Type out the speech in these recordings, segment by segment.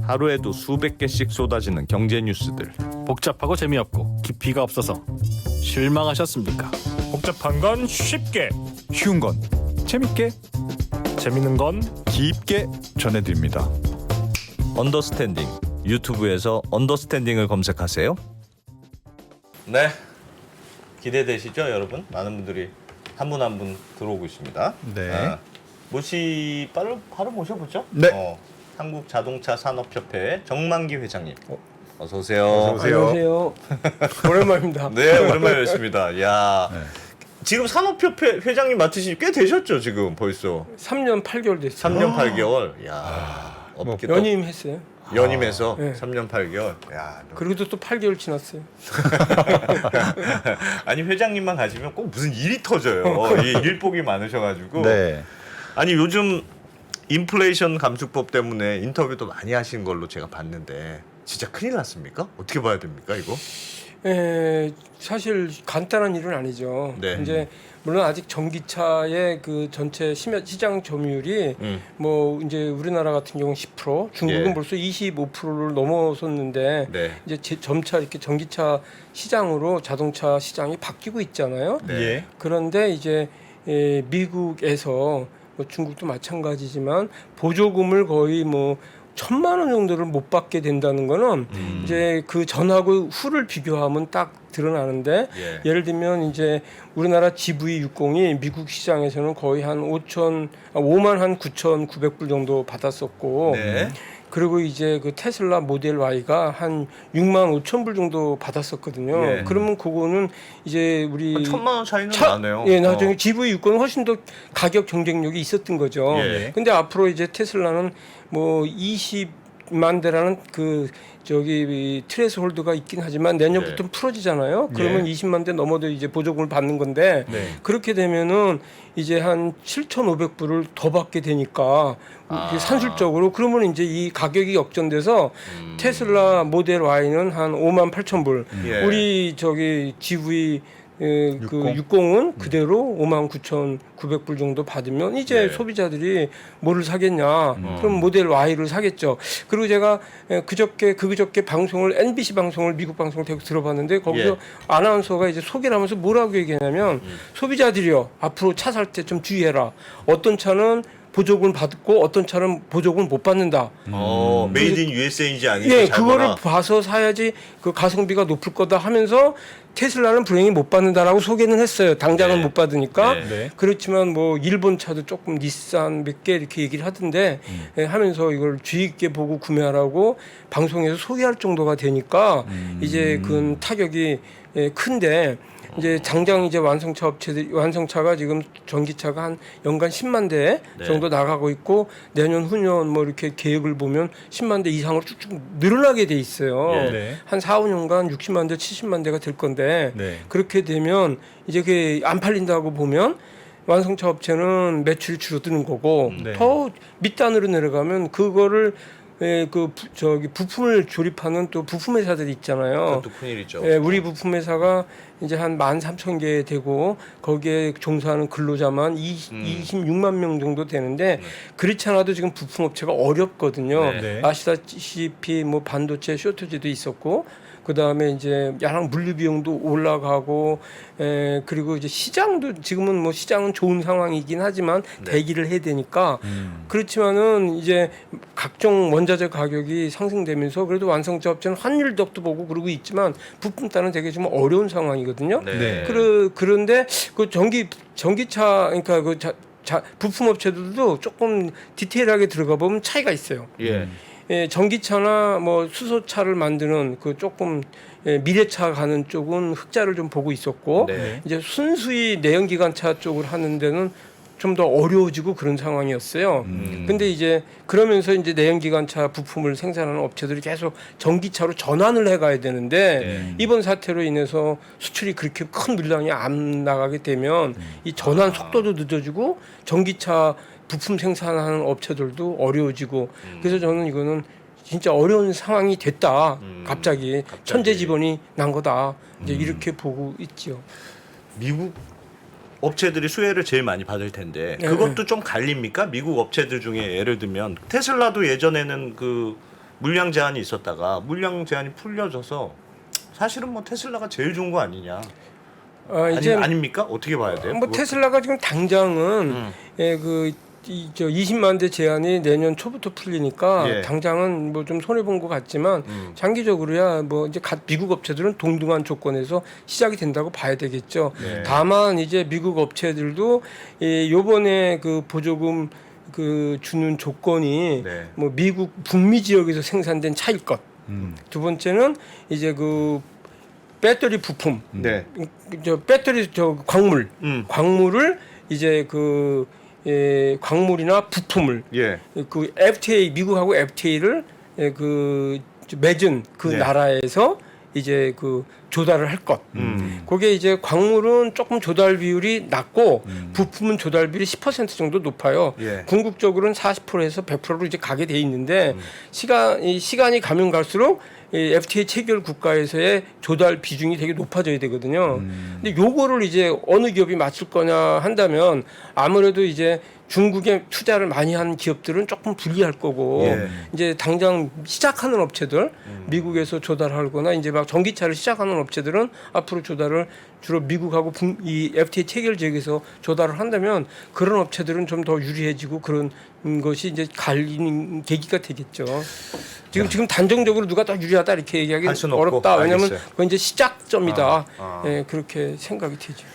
하루에도 수백 개씩 쏟아지는 경제 뉴스들. 복잡하고 재미없고 깊이가 없어서 실망하셨습니까? 복잡한 건 쉽게, 쉬운 건 재밌게, 재밌는 건 깊게 전해드립니다. 언더스탠딩. 유튜브에서 언더스탠딩을 검색하세요. 네, 기대되시죠, 여러분? 많은 분들이 한 분 한 분 들어오고 있습니다. 네. 바로 모셔보죠. 네. 한국자동차산업협회 정만기 회장님. 어서 오세요. 안녕하세요. 오랜만입니다. 네, 오랜만에 뵙습니다. 야, 네. 지금 산업협회 회장님 맡으신 지 꽤 되셨죠, 지금 벌써? 3년 8개월 됐어요. 3년 8개월. 야, 업계 연임했어요. 연임해서 네. 3년 8개월. 야, 그리고 또 8개월 지났어요. 아니 회장님만 가시면 꼭 무슨 일이 터져요. 이 일복이 많으셔가지고. 네. 아니 요즘 인플레이션 감축법 때문에 인터뷰도 많이 하신 걸로 제가 봤는데 진짜 큰일 났습니까? 어떻게 봐야 됩니까 이거? 사실 간단한 일은 아니죠. 네. 이제 물론 아직 전기차의 그 전체 시장 점유율이 뭐 이제 우리나라 같은 경우 10%, 중국은 예. 벌써 25%를 넘어섰는데 네. 이제 점차 이렇게 전기차 시장으로 자동차 시장이 바뀌고 있잖아요. 네. 예. 그런데 이제 미국에서 뭐 중국도 마찬가지지만 보조금을 거의 뭐 1,000만 원 정도를 못 받게 된다는 거는 이제 그 전하고 후를 비교하면 딱 드러나는데 예. 예를 들면 이제 우리나라 GV60이 미국 시장에서는 거의 한 5만 한 9,900불 정도 받았었고 네. 그리고 이제 그 테슬라 모델 Y가 한 6만 5천 불 정도 받았었거든요. 예. 그러면 그거는 이제 우리 한 1,000만 원 차이는 나네요. 예, 나중에 GV60은 훨씬 더 가격 경쟁력이 있었던 거죠. 예. 근데 앞으로 이제 테슬라는 뭐 20만 대라는 그 저기 트레스 홀드가 있긴 하지만 내년부터 네. 풀어지잖아요. 그러면 예. 20만 대 넘어도 이제 보조금을 받는 건데 네. 그렇게 되면은 이제 한 7,500불을 더 받게 되니까 아. 산술적으로 그러면 이제 이 가격이 역전돼서 테슬라 모델 Y는 한 5만 8천 불, 예. 우리 저기 GV 그 60? 60은 그대로 5만 9,900불 정도 받으면 이제 네. 소비자들이 뭐를 사겠냐? 그럼 모델 Y를 사겠죠. 그리고 제가 그저께 방송을 NBC 방송을 미국 방송을 계속 들어봤는데 거기서 예. 아나운서가 이제 소개를 하면서 뭐라고 얘기하냐면 소비자들이요 앞으로 차 살 때 좀 주의해라. 어떤 차는 보조금을 받고 어떤 차는 보조금을 못 받는다. 메이드 인 USA인지 아닌지 예, 잘 그거를 봐라. 봐서 사야지 그 가성비가 높을 거다 하면서 테슬라는 불행히 못 받는다라고 소개는 했어요. 당장은 네. 못 받으니까. 네. 네. 그렇지만 뭐 일본 차도 조금 닛산 몇 개 이렇게 얘기를 하던데 예, 하면서 이걸 주의 있게 보고 구매하라고 방송에서 소개할 정도가 되니까 이제 그 타격이 큰데 이제 당장 이제 완성차가 지금 전기차가 한 연간 10만 대 네. 정도 나가고 있고 내년 후년 뭐 이렇게 계획을 보면 10만 대 이상으로 쭉쭉 늘어나게 돼 있어요. 예. 네. 한 4, 5년간 60만 대, 70만 대가 될 건데 네. 그렇게 되면 이제 그게 안 팔린다고 보면 완성차 업체는 매출이 줄어드는 거고 네. 더 밑단으로 내려가면 그거를 저기 부품을 조립하는 또 부품 회사들이 있잖아요. 그것도 큰일이죠. 예, 우리 부품 회사가 이제 한 13,000개 되고 거기에 종사하는 근로자만 26만 명 정도 되는데 그렇지 않아도 지금 부품 업체가 어렵거든요. 네. 네. 아시다시피 뭐 반도체 쇼트지도 있었고 그다음에 이제 여러 물류 비용도 올라가고 그리고 이제 시장도 지금은 뭐 시장은 좋은 상황이긴 하지만 네. 대기를 해야 되니까 그렇지만은 이제 각종 원자재 가격이 상승되면서 그래도 완성차 업체는 환율 덕도 보고 그러고 있지만 부품 따는 되게 좀 어려운 상황이거든요. 네. 그런데 그 전기차 그러니까 그 부품 업체들도 조금 디테일하게 들어가 보면 차이가 있어요. 예. 예, 전기차나 뭐 수소차를 만드는 그 조금 미래차 가는 쪽은 흑자를 좀 보고 있었고 네. 이제 순수히 내연기관차 쪽을 하는 데는 좀 더 어려워지고 그런 상황이었어요. 근데 이제 그러면서 이제 내연기관차 부품을 생산하는 업체들이 계속 전기차로 전환을 해가야 되는데 네. 이번 사태로 인해서 수출이 그렇게 큰 물량이 안 나가게 되면 이 전환 속도도 늦어지고 전기차 부품 생산하는 업체들도 어려워지고 그래서 저는 이거는 진짜 어려운 상황이 됐다. 갑자기 천재지변이 난 거다. 이제 이렇게 보고 있죠. 미국 업체들이 수혜를 제일 많이 받을 텐데 네. 그것도 좀 갈립니까? 미국 업체들 중에 예를 들면 테슬라도 예전에는 그 물량 제한이 있었다가 물량 제한이 풀려져서 사실은 뭐 테슬라가 제일 좋은 거 아니냐? 이제 아닙니까? 어떻게 봐야 돼요? 뭐 그거? 테슬라가 지금 당장은 저 20만 대 제한이 내년 초부터 풀리니까 예. 당장은 뭐 좀 손해 본 것 같지만 장기적으로야 뭐 이제 미국 업체들은 동등한 조건에서 시작이 된다고 봐야 되겠죠. 네. 다만 이제 미국 업체들도 요번에 그 보조금 그 주는 조건이 네. 뭐 미국 북미 지역에서 생산된 차일 것. 두 번째는 이제 그 배터리 부품, 네. 저 배터리 저 광물, 광물을 이제 그 광물이나 부품을 예. 그 FTA 미국하고 FTA를 그 맺은 그 네. 나라에서 이제 그 조달을 할 것. 그게 이제 광물은 조금 조달 비율이 낮고 부품은 조달 비율이 10% 정도 높아요. 예. 궁극적으로는 40%에서 100%로 이제 가게 돼 있는데 시간이 가면 갈수록 이 FTA 체결 국가에서의 조달 비중이 되게 높아져야 되거든요. 근데 요거를 이제 어느 기업이 맞출 거냐 한다면 아무래도 이제 중국에 투자를 많이 한 기업들은 조금 불리할 거고 예. 이제 당장 시작하는 업체들 미국에서 조달하거나 이제 막 전기차를 시작하는 업체들은 앞으로 조달을 주로 미국하고 이 FTA 체결 지역에서 조달을 한다면 그런 업체들은 좀 더 유리해지고 그런 것이 이제 갈리는 계기가 되겠죠. 지금 단정적으로 누가 더 유리하다 이렇게 얘기하기 할 수는 없고. 어렵다. 왜냐하면 알겠어요. 그건 이제 시작점이다. 아. 예, 그렇게 생각이 되죠.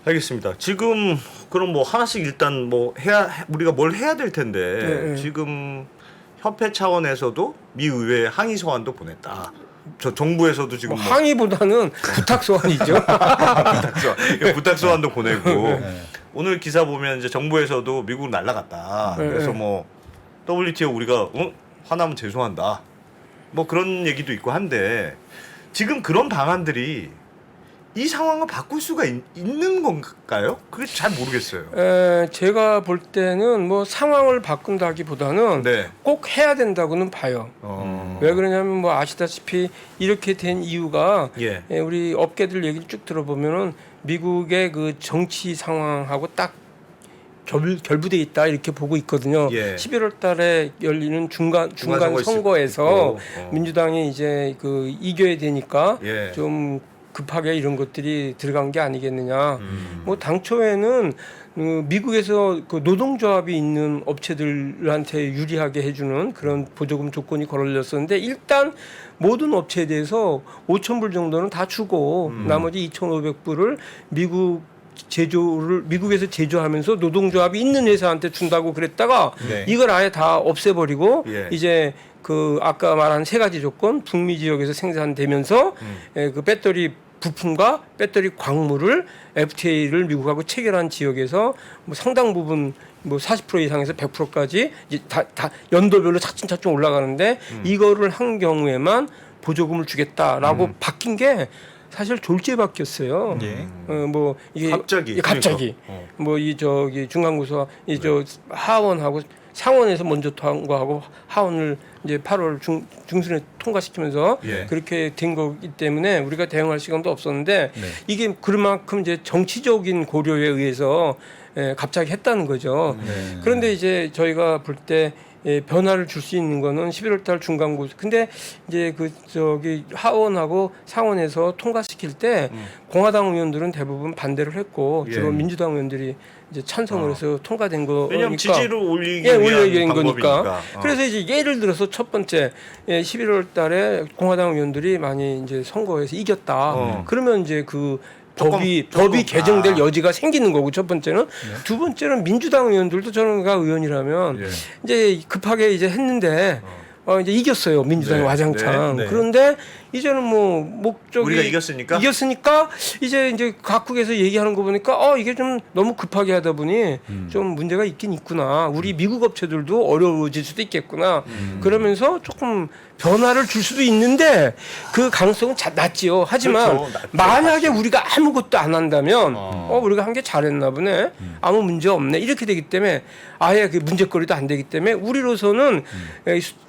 알겠습니다. 지금 그럼 뭐 하나씩 일단 뭐 우리가 뭘 해야 될 텐데 네. 지금 협회 차원에서도 미 의회에 항의 소환도 보냈다. 저 정부에서도 지금 뭐 항의보다는 부탁 소환이죠. 부탁 소환도 보내고 오늘 기사 보면 이제 정부에서도 미국 날라갔다. 네. 그래서 뭐 WTO 우리가 화나면 죄송한다. 뭐 그런 얘기도 있고 한데 지금 그런 방안들이 이 상황을 바꿀 수가 있는 건가요? 그게 잘 모르겠어요. 제가 볼 때는 뭐 상황을 바꾼다기보다는 네. 꼭 해야 된다고는 봐요. 왜 그러냐면 뭐 아시다시피 이렇게 된 이유가 예. 우리 업계들 얘기를 쭉 들어보면은 미국의 그 정치 상황하고 딱 결부돼 있다 이렇게 보고 있거든요. 예. 11월 달에 열리는 중간 선거 선거에서 있고. 민주당이 이제 그 이겨야 되니까 예. 좀 급하게 이런 것들이 들어간 게 아니겠느냐. 뭐 당초에는 미국에서 그 노동조합이 있는 업체들한테 유리하게 해주는 그런 보조금 조건이 걸려졌었는데 일단 모든 업체에 대해서 5,000불 정도는 다 주고 나머지 2,500불을 미국에서 제조하면서 노동조합이 있는 회사한테 준다고 그랬다가 네. 이걸 아예 다 없애버리고 예. 이제 그 아까 말한 세 가지 조건 북미 지역에서 생산되면서 그 배터리 부품과 배터리 광물을 FTA를 미국하고 체결한 지역에서 뭐 상당 부분 뭐 40% 이상에서 100%까지 이제 다 연도별로 차츰차츰 올라가는데 이거를 한 경우에만 보조금을 주겠다라고 바뀐 게 사실 졸지에 바뀌었어요. 예. 뭐 이게 갑자기. 갑자기 그러니까. 뭐 이 저기 중간고사 이 저 하원하고 상원에서 먼저 통과하고 하원을 이제 8월 중순에 통과시키면서 예. 그렇게 된 거기 때문에 우리가 대응할 시간도 없었는데 네. 이게 그만큼 이제 정치적인 고려에 의해서 갑자기 했다는 거죠. 네. 그런데 이제 저희가 볼 때 변화를 줄 수 있는 거는 11월 달 중간고사. 근데 이제 그 저기 하원하고 상원에서 통과시킬 때 공화당 의원들은 대부분 반대를 했고 주로 예. 민주당 의원들이 이제 찬성을 해서 통과된 거니까. 왜냐면 지지를 올리기 올리기 위한 위한 거니까. 방법이니까. 그래서 이제 예를 들어서 첫 번째 11월 달에 공화당 의원들이 많이 이제 선거에서 이겼다. 그러면 이제 그 법이 개정될 여지가 생기는 거고 첫 번째는 두 번째는 민주당 의원들도 저는가 의원이라면 예. 이제 급하게 이제 했는데 이제 이겼어요 민주당이 네, 와장창. 네, 네. 그런데 이제는 뭐 목적이 우리가 이겼으니까 이제 각국에서 얘기하는 거 보니까 이게 좀 너무 급하게 하다 보니 좀 문제가 있긴 있구나. 우리 미국 업체들도 어려워질 수도 있겠구나. 그러면서 조금 변화를 줄 수도 있는데 그 가능성은 낮지요. 하지만 그렇죠. 낮죠. 만약에 우리가 아무것도 안 한다면 우리가 한 게 잘했나 보네. 아무 문제 없네. 이렇게 되기 때문에 아예 그 문제거리도 안 되기 때문에 우리로서는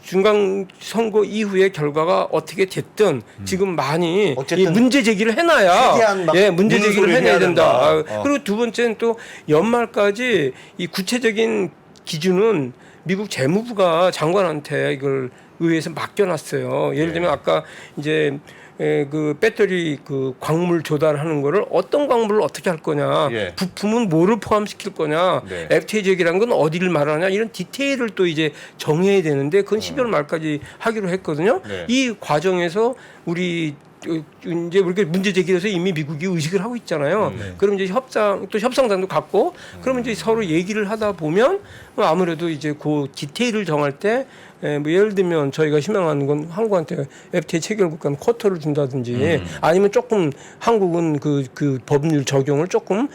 중간 선거 이후의 결과가 어떻게 됐든 지금 많이 이 문제 제기를 해놔야 최대한 막 문제 제기를 문소리를 해내야 해야 된다. 된다. 그리고 두 번째는 또 연말까지 이 구체적인 기준은 미국 재무부가 장관한테 이걸 의회에서 맡겨놨어요. 예를 들면 아까 이제 그 배터리 그 광물 조달하는 거를 어떤 광물을 어떻게 할 거냐, 예. 부품은 뭐를 포함시킬 거냐, 네. FTA 제기라는 건 어디를 말하냐 이런 디테일을 또 이제 정해야 되는데 그건 12월 말까지 하기로 했거든요. 네. 이 과정에서 우리 이제 우리가 문제 제기해서 이미 미국이 의식을 하고 있잖아요. 그럼 이제 협상단도 갖고 그러면 이제 서로 얘기를 하다 보면 아무래도 이제 그 디테일을 정할 때 뭐 예를 들면 저희가 희망하는 건 한국한테 FTA 체결국가는 쿼터를 준다든지 아니면 조금 한국은 그 법률 적용을 조금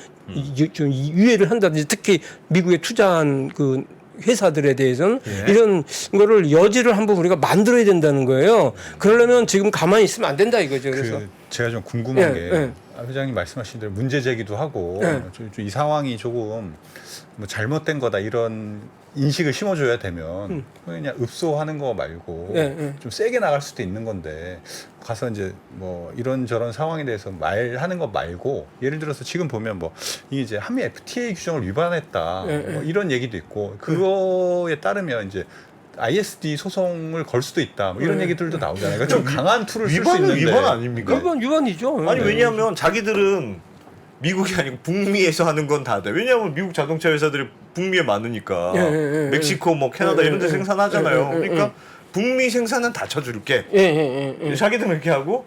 좀 유예를 한다든지 특히 미국에 투자한 그 회사들에 대해서는 이런 거를 여지를 한번 우리가 만들어야 된다는 거예요. 그러려면 지금 가만히 있으면 안 된다 이거죠. 그래서 제가 좀 궁금한 예, 게 예. 회장님 말씀하신 대로 문제 제기도 하고 예. 이 상황이 조금 뭐 잘못된 거다 이런 인식을 심어줘야 되면 그냥 읍소하는 거 말고 좀 세게 나갈 수도 있는 건데 가서 이제 뭐 이런저런 상황에 대해서 말하는 거 말고 예를 들어서 지금 보면 뭐 이게 이제 한미 FTA 규정을 위반했다 뭐 이런 얘기도 있고 그거에 따르면 이제 ISD 소송을 걸 수도 있다 뭐 이런 얘기들도 나오잖아요. 그러니까 좀 강한 툴을 쓸 수 위반은 있는데 위반 아닙니까? 그건 유언이죠. 아니 왜냐하면 자기들은 미국이 아니고 북미에서 하는 건 다 돼. 왜냐하면 미국 자동차 회사들이 북미에 많으니까 멕시코, 뭐 캐나다 이런 데 생산하잖아요. 그러니까 북미 생산은 다 쳐줄게. 자기들은 이렇게 하고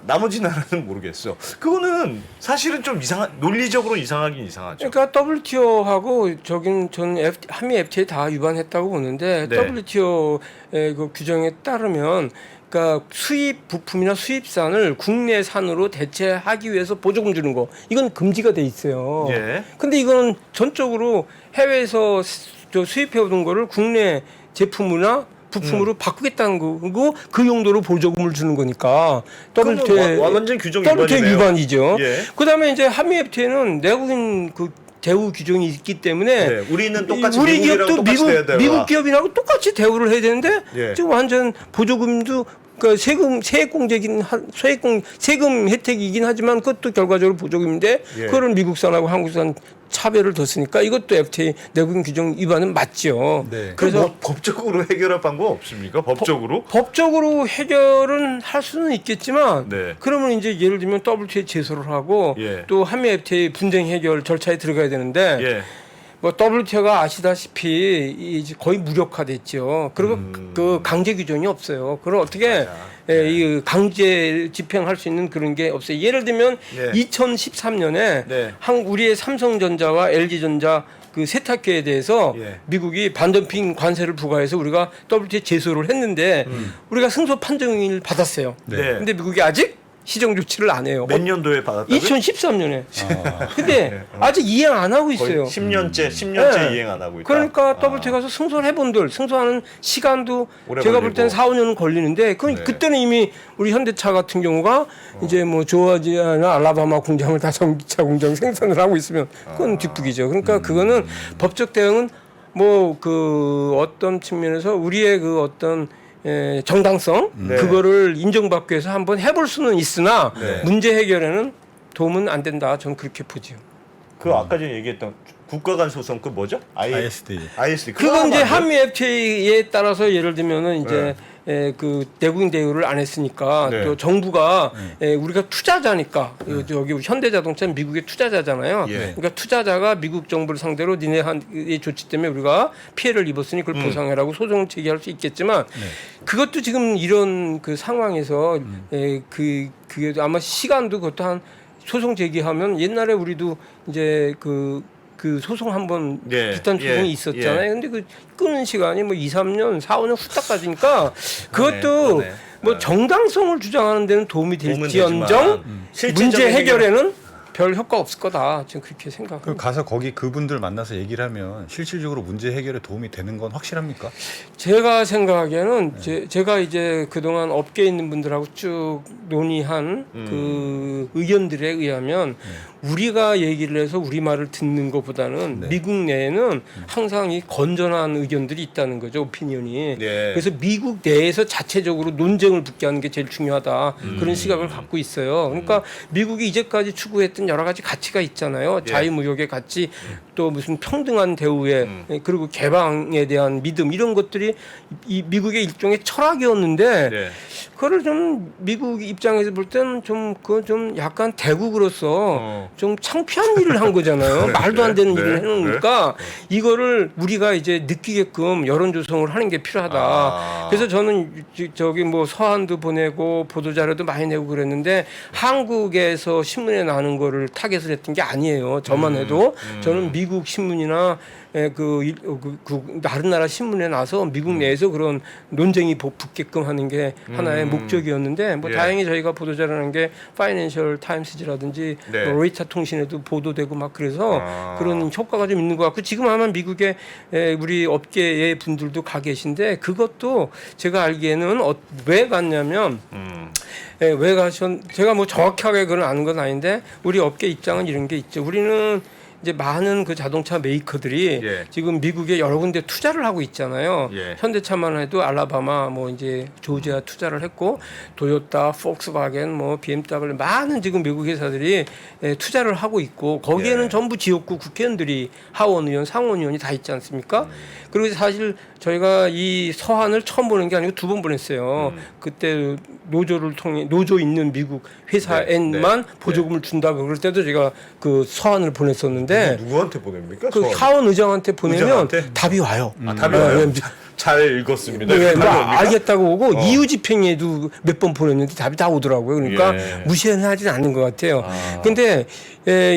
나머지 나라는 모르겠어. 그거는 사실은 좀 논리적으로 이상하긴 이상하죠. 그러니까 WTO하고 저는 한미 FTA 다 위반했다고 보는데 네. WTO의 그 규정에 따르면 그러니까 수입 부품이나 수입산을 국내산으로 대체하기 위해서 보조금 주는 거 이건 금지가 돼 있어요. 예. 근데 이거는 전적으로 해외에서 수입해 오던 거를 국내 제품이나 부품으로 바꾸겠다는 거고 그 용도로 보조금을 주는 거니까 WTO 완전 규정 WTO 위반이네요. 위반이죠. 예. 그다음에 이제 한미 FTA는 내국인 그 대우 규정이 있기 때문에 네, 우리는 똑같이 우리 미국이랑 기업도 똑같이 해야 돼요. 미국 기업이라고 똑같이 대우를 해야 되는데 예. 지금 완전 보조금도 그 세금 세금 혜택이긴 하지만 그것도 결과적으로 보조금인데 예. 그거를 미국산하고 한국산 차별을 뒀으니까 이것도 FTA 내국인 규정 위반은 맞죠. 네. 그래서 그래서 뭐 법적으로 해결할 방법 없습니까? 법적으로? 법적으로 해결은 할 수는 있겠지만 네. 그러면 이제 예를 들면 WTO에 제소를 하고 예. 또 한미 FTA 분쟁 해결 절차에 들어가야 되는데 예. 뭐 WTO가 아시다시피 이제 거의 무력화됐죠. 그리고 그 강제 규정이 없어요. 그걸 어떻게 이 강제 집행할 수 있는 그런 게 없어요. 예를 들면 네. 2013년에 네. 우리의 삼성전자와 LG전자 그 세탁기에 대해서 예. 미국이 반덤핑 관세를 부과해서 우리가 WTO에 제소를 했는데 우리가 승소 판정을 받았어요. 네. 근데 미국이 아직 시정 조치를 안 해요. 몇 년도에 받았다고요? 2013년에. 근데 아직 이행 안 하고 거의 있어요. 10년째 네. 이행 안 하고 있다. 그러니까 WTO 가서 승소를 해본들 승소하는 시간도 오래 제가 볼 때는 걸리고. 4, 5년은 걸리는데 네. 그때는 이미 우리 현대차 같은 경우가 이제 뭐 조지아나 알라바마 공장을 다 전기차 공장 생산을 하고 있으면 그건 뒷북이죠. 그러니까 그거는 법적 대응은 뭐 그 어떤 측면에서 우리의 그 어떤 정당성 네. 그거를 인정받기 위해서 한번 해볼 수는 있으나 네. 문제 해결에는 도움은 안 된다. 저는 그렇게 보지요. 그 아까 전에 얘기했던 국가 간 소송 그 뭐죠? ISD. ISD. 그건 이제 하면 안 돼요? 한미 FTA에 따라서 예를 들면은 이제 그 내국인 대우를 안 했으니까 네. 또 정부가 우리가 투자자니까 여기 현대자동차는 미국의 투자자잖아요. 예. 그러니까 투자자가 미국 정부를 상대로 니네 이 조치 때문에 우리가 피해를 입었으니 그걸 보상해라고 소송을 제기할 수 있겠지만 그것도 지금 이런 그 상황에서 그게 아마 시간도 그것도 한 소송 제기하면 옛날에 우리도 이제 그 소송 한번 예, 비슷한 소송이 예, 있었잖아요. 근데 그 끄는 시간이 뭐 2, 3년, 4, 5년 후딱 가지니까 그것도 그러네. 뭐 정당성을 주장하는 데는 도움이 도움은 될지언정 되지만 문제 실질적인 해결에는 별 효과 없을 거다. 지금 그렇게 생각합니다. 그 가서 거기 그분들 만나서 얘기를 하면 실질적으로 문제 해결에 도움이 되는 건 확실합니까? 제가 생각하기에는 제가 이제 그동안 업계에 있는 분들하고 쭉 논의한 그 의견들에 의하면 우리가 얘기를 해서 우리 말을 듣는 것보다는 미국 내에는 항상 이 건전한 의견들이 있다는 거죠. 오피니언이. 네. 그래서 미국 내에서 자체적으로 논쟁을 붙게 하는 게 제일 중요하다. 그런 시각을 갖고 있어요. 그러니까 미국이 이제까지 추구했던 무슨 여러 가지 가치가 있잖아요. 자유무역의 가치, 또 무슨 평등한 대우에 그리고 개방에 대한 믿음 이런 것들이 이 미국의 일종의 철학이었는데 네. 그거를 좀 미국 입장에서 볼 때는 좀 그건 좀 약간 대국으로서 좀 창피한 일을 한 거잖아요. 말도 안 되는 일을 해놓으니까 이거를 우리가 이제 느끼게끔 여론 조성을 하는 게 필요하다. 그래서 저는 저기 뭐 서한도 보내고 보도자료도 많이 내고 그랬는데 한국에서 신문에 나는 거를 타겟을 했던 게 아니에요. 저만 해도 저는 미국 신문이나 그 다른 나라 신문에 나서 미국 내에서 그런 논쟁이 붙게끔 하는 게 하나의 목적이었는데 뭐 예. 다행히 저희가 보도자료라는 게 파이낸셜 타임스지라든지 네. 뭐 로이터 통신에도 보도되고 막 그래서 그런 효과가 좀 있는 것 같고 지금 아마 미국에 우리 업계의 분들도 가 계신데 그것도 제가 알기에는 왜 갔냐면 왜 가셨 제가 뭐 정확하게 그건 아는 건 아닌데 우리 업계 입장은 이런 게 있죠. 우리는 이제 많은 그 자동차 메이커들이 예. 지금 미국에 여러 군데 투자를 하고 있잖아요. 예. 현대차만 해도 알라바마 뭐 이제 조지아 투자를 했고 도요타, 폭스바겐, 뭐 BMW 많은 지금 미국 회사들이 투자를 하고 있고 거기에는 예. 전부 지역구 국회의원들이 하원 의원, 상원 의원이 다 있지 않습니까? 그리고 사실 저희가 이 서한을 처음 보는 게 아니고 두 번 보냈어요. 그때 노조를 통해 노조 있는 미국 회사에만 네. 보조금을 준다고 그럴 때도 제가 그 서한을 보냈었는데 누구한테 보냅니까? 그 저? 하원 의장한테 보내면 의장한테? 답이 와요. 답이 와요? 잘 읽었습니다. 네, 뭐 답이 옵니까? 알겠다고 오고 이유 집행에도 몇 번 보냈는데 답이 다 오더라고요. 그러니까 예. 무시는 하진 않는 것 같아요. 근데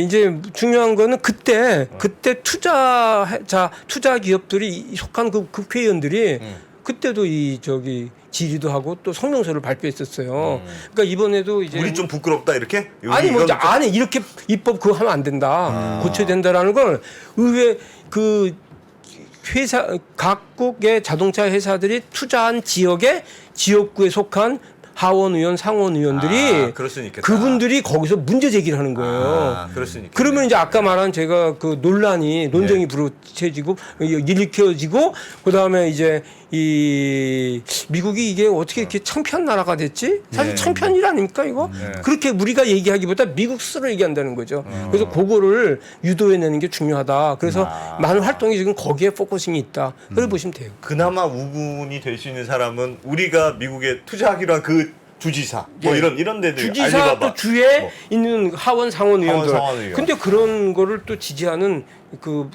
이제 중요한 거는 그때 투자 기업들이 속한 그 국회의원들이 그때도 이 저기 질의도 하고 또 성명서를 발표했었어요. 그러니까 이번에도 이제 우리 좀 부끄럽다 이렇게? 아니 뭐 이건 좀- 안에 이렇게 입법 그거 하면 안 된다. 고쳐야 된다라는 걸 의회 그 회사 각국의 자동차 회사들이 투자한 지역의 지역구에 속한 하원 의원, 상원 의원들이 그럴 수는 있겠다. 그분들이 거기서 문제 제기를 하는 거예요. 그럴 수는 있겠네. 그러면 이제 아까 말한 제가 그 논쟁이 불어쳐지고 일으켜지고 그다음에 이제 이 미국이 이게 어떻게 이렇게 창피한 나라가 됐지? 사실 창피한 일 아닙니까 이거? 그렇게 우리가 얘기하기보다 미국 스스로 얘기한다는 거죠. 그래서 그거를 유도해내는 게 중요하다. 그래서 많은 활동이 지금 거기에 포커싱이 있다. 그래 보시면 돼요. 그나마 우군이 될 수 있는 사람은 우리가 미국에 투자하기로 한 그 주지사 뭐 예. 이런 데들 주지사 알리바바. 또 주에 뭐. 있는 하원 상원 의원들. 상원 의원. 근데 그런 거를 또 지지하는 그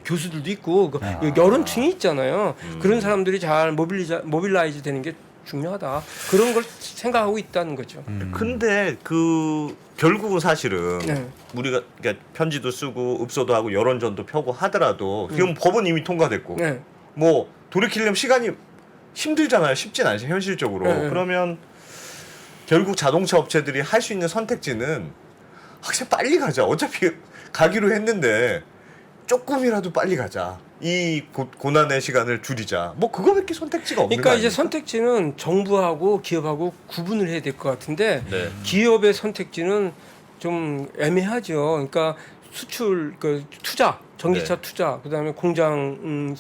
교수들도 있고 그 여론층이 있잖아요. 그런 사람들이 잘 모빌라이즈 되는 게 중요하다. 그런 걸 생각하고 있다는 거죠. 근데 그 결국은 사실은 네. 우리가 그러니까 편지도 쓰고 읍소도 하고 여론전도 펴고 하더라도 지금 법은 이미 통과됐고 네. 뭐 돌이키려면 시간이 힘들잖아요. 쉽진 않죠 현실적으로. 네. 그러면 결국 자동차 업체들이 할 수 있는 선택지는 확실히 빨리 가자. 어차피 가기로 했는데 조금이라도 빨리 가자. 이 고난의 시간을 줄이자. 뭐 그거밖에 선택지가 없는 그러니까 거 이제 아닙니까? 선택지는 정부하고 기업하고 구분을 해야 될 것 같은데 네. 기업의 선택지는 좀 애매하죠. 그러니까 수출 그 투자, 전기차 네. 투자, 그다음에 공장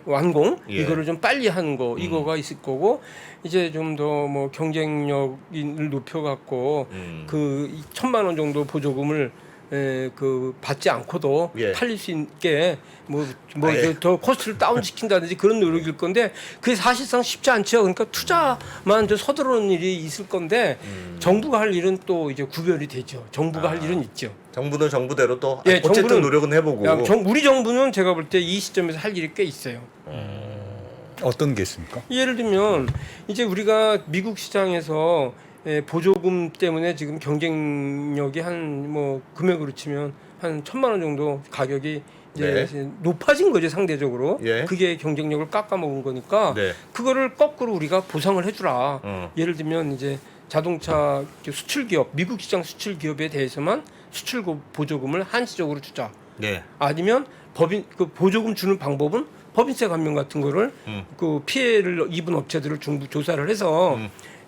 완공 예. 이거를 좀 빨리 하는 거 이거가 있을 거고 이제 좀 더 뭐 경쟁력을 높여갖고 그 1,000만 원 정도 보조금을 그 받지 않고도 예. 팔릴 수 있게 아예. 더 코스트를 다운 시킨다든지 그런 노력일 건데 그게 사실상 쉽지 않죠. 그러니까 투자만 저 서두르는 일이 있을 건데 정부가 할 일은 또 이제 구별이 되죠. 정부가 할 일은 있죠. 정부는 정부대로 또 예, 어쨌든 정부는 노력은 해보고. 우리 정부는 제가 볼 때 이 시점에서 할 일이 꽤 있어요. 어떤 게 있습니까? 예를 들면 이제 우리가 미국 시장에서 보조금 때문에 지금 경쟁력이 한 뭐 금액으로 치면 한 1,000만 원 정도 가격이 이제 높아진 거죠 상대적으로. 예. 그게 경쟁력을 깎아먹은 거니까 네. 그거를 거꾸로 우리가 보상을 해주라. 예를 들면 이제 자동차 수출 기업, 미국 시장 수출 기업에 대해서만 수출 보조금을 한시적으로 주자. 네. 아니면 그 보조금 주는 방법은 법인세 감면 같은 거를 그 피해를 입은 업체들을 중부 조사를 해서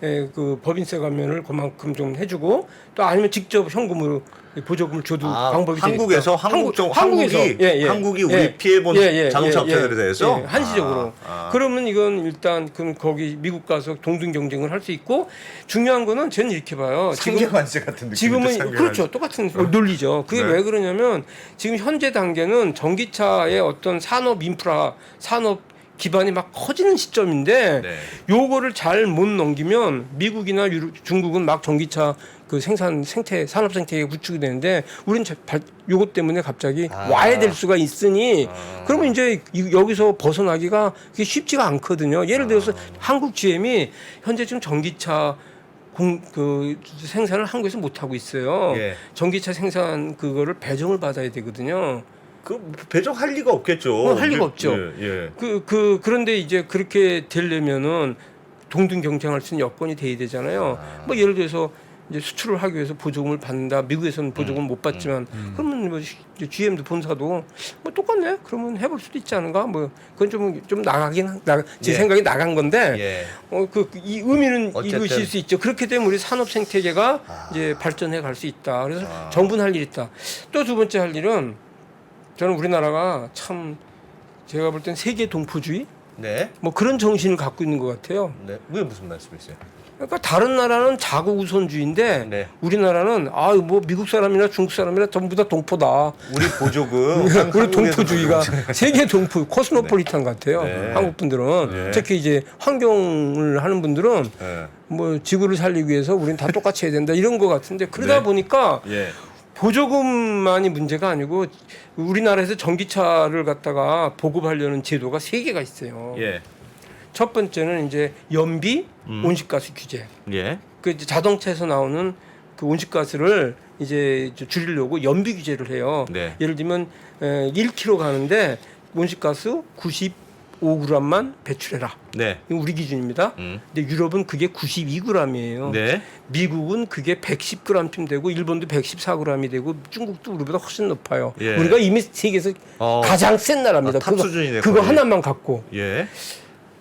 그 법인세 감면을 그만큼 좀 해주고 또 아니면 직접 현금으로 보조금을 줘도 방법이 한국에서 되니까. 한국이 우리 피해본 자동차 업체들에 대해서 한시적으로. 그러면 이건 일단 그럼 거기 미국 가서 동등 경쟁을 할 수 있고 중요한 거는 저는 이렇게 봐요. 상계관세 같은 느낌. 지금은 그렇죠. 똑같은 논리죠. 그게 왜 그러냐면 지금 현재 단계는 전기차의 어떤 산업 인프라, 산업 기반이 막 커지는 시점인데 요거를 잘 못 넘기면 미국이나 중국은 막 전기차 그 생산 생태 산업 생태계가 구축이 되는데 우리는 요것 때문에 갑자기 와야 될 수가 있으니 그러면 이제 여기서 벗어나기가 그게 쉽지가 않거든요. 예를 들어서 한국 GM이 현재 지금 전기차 그 생산을 한국에서 못 하고 있어요. 전기차 생산 그거를 배정을 받아야 되거든요. 그 배정할 리가 없겠죠. 할 리가 없죠. 그런데 이제 그렇게 되려면은 동등 경쟁할 수 있는 여건이 돼야 되잖아요. 뭐 예를 들어서 이제 수출을 하기 위해서 보조금을 받는다. 미국에서는 보조금 못 받지만 그러면 뭐 GM도 본사도 뭐 똑같네. 그러면 해볼 수도 있지 않은가? 뭐 그건 좀 제 생각이 나간 건데 이 의미는 어쨌든. 이루실 수 있죠. 그렇게 되면 우리 산업 생태계가 이제 발전해 갈 수 있다. 그래서 정부는 할 일 있다. 또 두 번째 할 일은 저는 우리나라가 참 제가 볼 땐 세계 동포주의 뭐 그런 정신을 갖고 있는 것 같아요. 그게 무슨 말씀이세요? 그러니까 다른 나라는 자국 우선주의인데 우리나라는 뭐 미국 사람이나 중국 사람이나 전부 다 동포다. 우리 보조금 우리 동포주의가 세계 동포 코스모폴리탄 같아요. 한국 분들은 특히 이제 환경을 하는 분들은 뭐 지구를 살리기 위해서 우리는 다 똑같이 해야 된다 이런 것 같은데 그러다 보니까 보조금만이 문제가 아니고 우리나라에서 전기차를 갖다가 보급하려는 제도가 3개가 있어요. 첫 번째는 이제 연비 온실가스 규제. 그 이제 자동차에서 나오는 그 온실가스를 이제 줄이려고 연비 규제를 해요. 예를 들면 1km 가는데 온실가스 95g만 배출해라. 이거 우리 기준입니다. 근데 유럽은 그게 92g이에요. 미국은 그게 110g쯤 되고 일본도 114g이 되고 중국도 우리보다 훨씬 높아요. 우리가 이미 세계에서 가장 센 나라입니다. 탑 수준이네, 그거 거의. 하나만 갖고.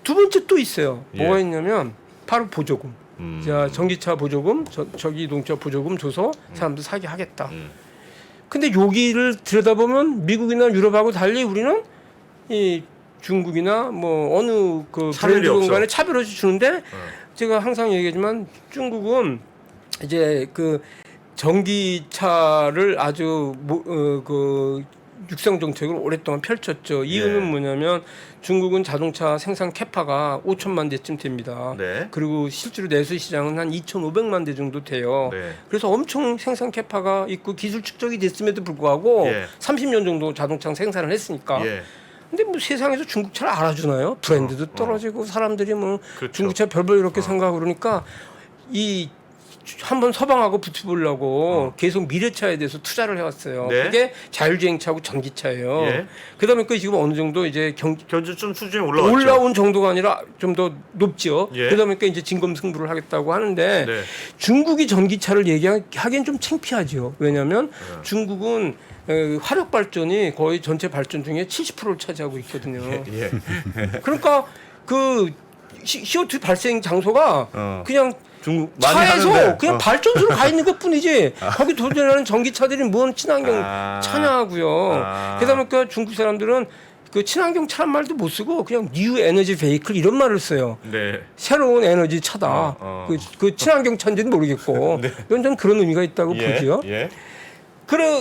두 번째 또 있어요. 뭐가 있냐면 바로 보조금. 자, 전기차 보조금, 전기동차 보조금 줘서 사람들 사게 하겠다. 근데 여기를 들여다보면 미국이나 유럽하고 달리 우리는 이 중국이나 뭐 어느 그 브랜드 간에 차별을 주는데 제가 항상 얘기하지만 중국은 이제 그 전기차를 아주 그 육성 정책을 오랫동안 펼쳤죠. 이유는 뭐냐면 중국은 자동차 생산 캐파가 5천만 대쯤 됩니다. 그리고 실제로 내수 시장은 한 2,500만 대 정도 돼요. 그래서 엄청 생산 캐파가 있고 기술 축적이 됐음에도 불구하고 30년 정도 자동차 생산을 했으니까. 근데 뭐 세상에서 중국차를 알아주나요? 브랜드도 떨어지고 사람들이 뭐 중국차 별별 이렇게 생각하고 그러니까 이 한번 서방하고 붙어보려고 계속 미래차에 대해서 투자를 해왔어요. 그게 자율주행차하고 전기차예요. 그러다 보니까 지금 어느 정도 이제 견주 좀 수준이 올라왔죠. 올라온 정도가 아니라 좀 더 높죠. 그러다 보니까 이제 진검승부를 하겠다고 하는데 중국이 전기차를 얘기하기엔 좀 창피하죠. 왜냐하면 중국은 화력 발전이 거의 전체 발전 중에 70%를 차지하고 있거든요. 그러니까 그 CO2 발생 장소가 그냥 중국 많이 차에서 하는데. 그냥 발전소로 가 있는 것뿐이지 거기 도전하는 전기차들이 뭔 친환경 차냐고요. 그러다 보니까 중국 사람들은 그 친환경 차란 말도 못 쓰고 그냥 뉴 에너지 베이클 이런 말을 써요. 새로운 에너지 차다. 그 친환경 차인지는 모르겠고 이건 좀 그런 의미가 있다고 보지요.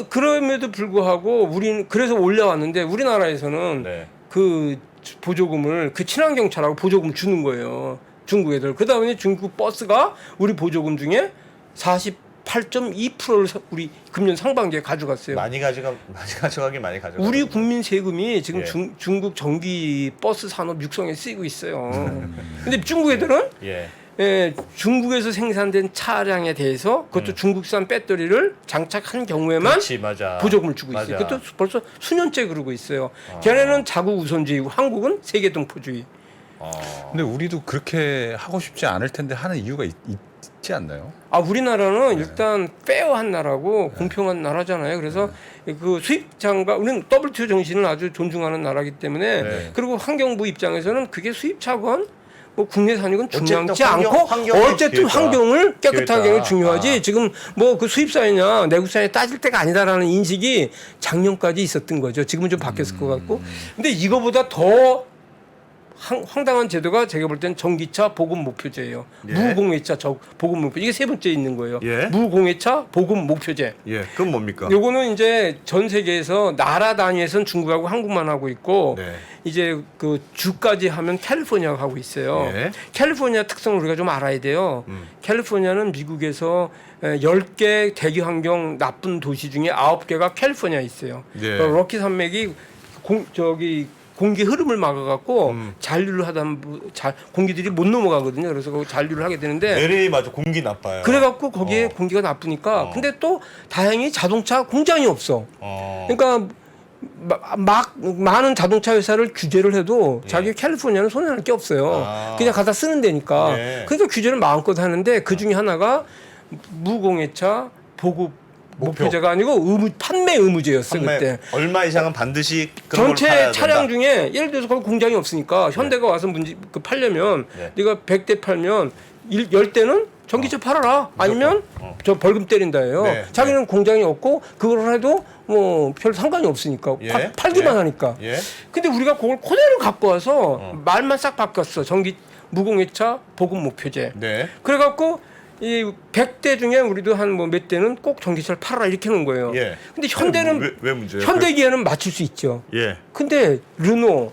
그럼에도 불구하고 우리는 그래서 올려왔는데 우리나라에서는 그 보조금을 그 친환경 차라고 보조금을 주는 거예요. 중국 애들. 그다음에 중국 버스가 우리 보조금 중에 48.2%를 우리 금년 상반기에 가져갔어요. 많이 가져가긴 많이 가져가. 우리 국민 세금이 지금 중국 전기 버스 산업 육성에 쓰이고 있어요. 근데 중국 애들은 중국에서 생산된 차량에 대해서 그것도 중국산 배터리를 장착한 경우에만 보조금을 주고 있어요. 그것도 벌써 수년째 그러고 있어요. 걔네는 자국 우선주의고 한국은 세계 동포주의. 근데 우리도 그렇게 하고 싶지 않을 텐데 하는 이유가 있지 않나요? 우리나라는 일단 페어한 나라고 공평한 나라잖아요. 그래서 그 수입차가 우리는 WTO 정신을 아주 존중하는 나라이기 때문에 그리고 환경부 입장에서는 그게 수입차건 뭐 국내산이건 중요하지 어쨌든 않고 환경이 어쨌든 기회다. 환경을 깨끗하게 하는 게 중요하지. 아. 지금 뭐 그 수입산이냐 내국산이 따질 때가 아니다라는 인식이 작년까지 있었던 거죠. 지금은 좀 바뀌었을 것 같고. 근데 이거보다 더 황당한 제도가 제가 볼 땐 전기차 보급 목표제예요. 예. 무공해차 보급 목표. 이게 세 번째 있는 거예요. 예. 무공해차 보급 목표제. 예, 그건 뭡니까? 요거는 이제 전 세계에서 나라 단위에서는 중국하고 한국만 하고 있고 네. 이제 그 주까지 하면 캘리포니아가 하고 있어요. 예. 캘리포니아 특성을 우리가 좀 알아야 돼요. 캘리포니아는 미국에서 10개 대기 환경 나쁜 도시 중에 9개가 캘리포니아에 있어요. 예. 럭키 산맥이 공기 흐름을 막아갖고 잔류를 하다 공기들이 못 넘어가거든요. 그래서 그 잔류를 하게 되는데 LA 맞아, 공기 나빠요. 그래갖고 거기에 공기가 나쁘니까 근데 또 다행히 자동차 공장이 없어. 그러니까 많은 자동차 회사를 규제를 해도 자기 캘리포니아는 손해날 게 없어요. 아. 그냥 갖다 쓰는 데니까. 예. 그러니까 규제를 마음껏 하는데 그 중에 하나가 무공해차 보급 목표제가 아니고 판매 의무제였어요. 그때. 얼마 이상은 반드시 그런 걸 전체 팔아야 차량 된다. 중에 예를 들어서 거기 공장이 없으니까 현대가 와서 팔려면 네. 네가 100대 팔면 10대는 전기차 팔아라. 아니면 저 벌금 때린다예요. 네, 자기는 공장이 없고 그걸 해도 뭐 별 상관이 없으니까 예, 팔기만 예, 하니까. 예. 근데 우리가 그걸 그대로 갖고 와서 말만 싹 바꿨어. 무공해차 보급 목표제. 네. 그래갖고 이 100대 중에 우리도 한 뭐 몇 대는 꼭 전기차를 팔아라 이렇게 하는 거예요. 예. 근데 현대는 왜 문제예요? 현대기에는 맞출 수 있죠. 예. 근데 르노,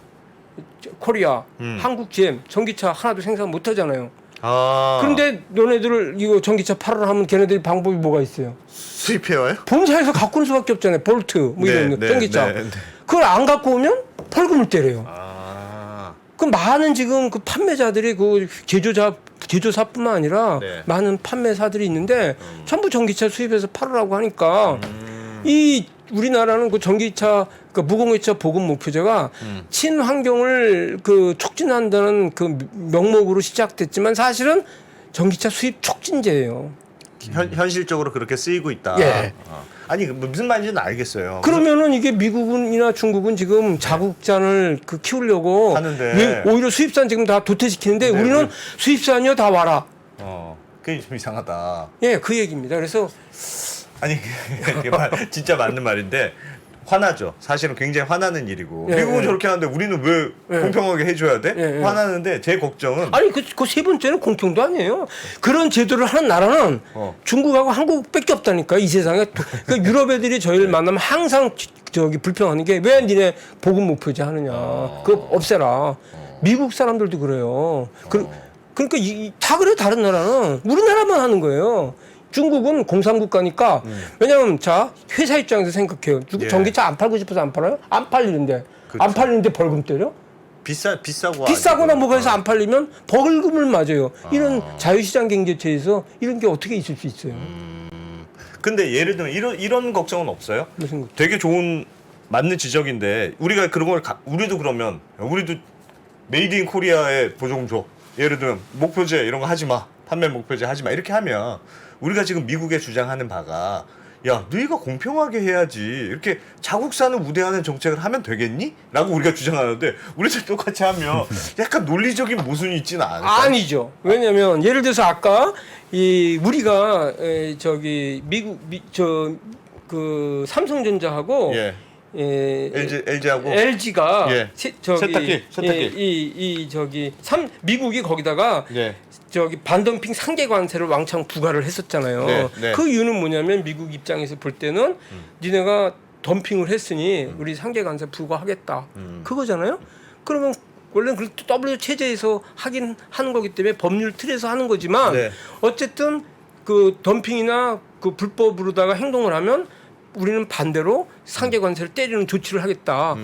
코리아, 음. 한국 GM 전기차 하나도 생산 못 하잖아요. 아. 그런데 너네들 이거 전기차 팔아라 하면 걔네들 방법이 뭐가 있어요? 수입해와요? 본사에서 갖고 오는 수밖에 없잖아요. 볼트 뭐 이런 거, 전기차. 네. 그걸 안 갖고 오면 벌금을 때려요. 아. 그 많은 지금 그 판매자들이 그 제조사뿐만 아니라 네. 많은 판매사들이 있는데 전부 전기차 수입해서 팔으라고 하니까 이 우리나라는 그 전기차 그 무공해차 보급 목표제가 친환경을 그 촉진한다는 그 명목으로 시작됐지만 사실은 전기차 수입 촉진제예요. 현실적으로 그렇게 쓰이고 있다. 예. 아니 무슨 말인지는 알겠어요. 그러면은 이게 미국이나 중국은 지금 자국산을 그 키우려고 하는데. 왜 오히려 수입산 지금 다 도태시키는데 네, 우리는 왜- 수입산이요 다 와라. 그게 좀 이상하다. 예, 그 얘기입니다. 그래서 아니 그게 진짜 맞는 말인데 화나죠. 사실은 굉장히 화나는 일이고 예, 미국은 예. 저렇게 하는데 우리는 왜 예. 공평하게 해줘야 돼? 예, 예. 화나는데 제 걱정은 아니 그 세 번째는 공평도 아니에요. 그런 제도를 하는 나라는 중국하고 한국밖에 없다니까 이 세상에. 그 유럽 애들이 저희를 만나면 항상 저기 불평하는 게 왜 니네 보급 목표제 하느냐. 그거 없애라. 미국 사람들도 그래요. 그러니까 다 그래 다른 나라는 우리나라만 하는 거예요. 중국은 공산국가니까 왜냐면 자 회사 입장에서 생각해요. 예. 전기차 안 팔고 싶어서 안 팔아요? 안 팔리는데 그렇죠. 안 팔리는데 벌금 때려? 비싸고 비싸거나 아니고. 뭐가 해서 안 팔리면 벌금을 맞아요. 이런 자유시장 경제체에서 이런 게 어떻게 있을 수 있어요? 근데 예를 들면 이런 걱정은 없어요? 무슨 거? 되게 좋은 맞는 지적인데 우리가 그런 걸 우리도 그러면 우리도 메이드 인 코리아에 보조금 줘. 예를 들면 목표제 이런 거 하지 마. 판매 목표제 하지 마. 이렇게 하면 우리가 지금 미국에 주장하는 바가 야 너희가 공평하게 해야지 이렇게 자국산을 우대하는 정책을 하면 되겠니? 라고 우리가 주장하는데 우리들 똑같이 하면 약간 논리적인 모순이 있지는 않을까요? 아니죠. 왜냐면 예를 들어서 아까 이 우리가 저기 그 삼성전자하고 예. 예, LG하고 LG가 예. 세탁기. 미국이 거기다가 예. 저기 반덤핑 상계 관세를 왕창 부과를 했었잖아요. 네, 네. 그 이유는 뭐냐면 미국 입장에서 볼 때는 니네가 덤핑을 했으니 우리 상계 관세 부과하겠다. 그거잖아요. 그러면 원래는 그 W 체제에서 하는 거기 때문에 법률 틀에서 하는 거지만 네. 어쨌든 그 덤핑이나 그 불법으로다가 행동을 하면 우리는 반대로 상계 관세를 때리는 조치를 하겠다.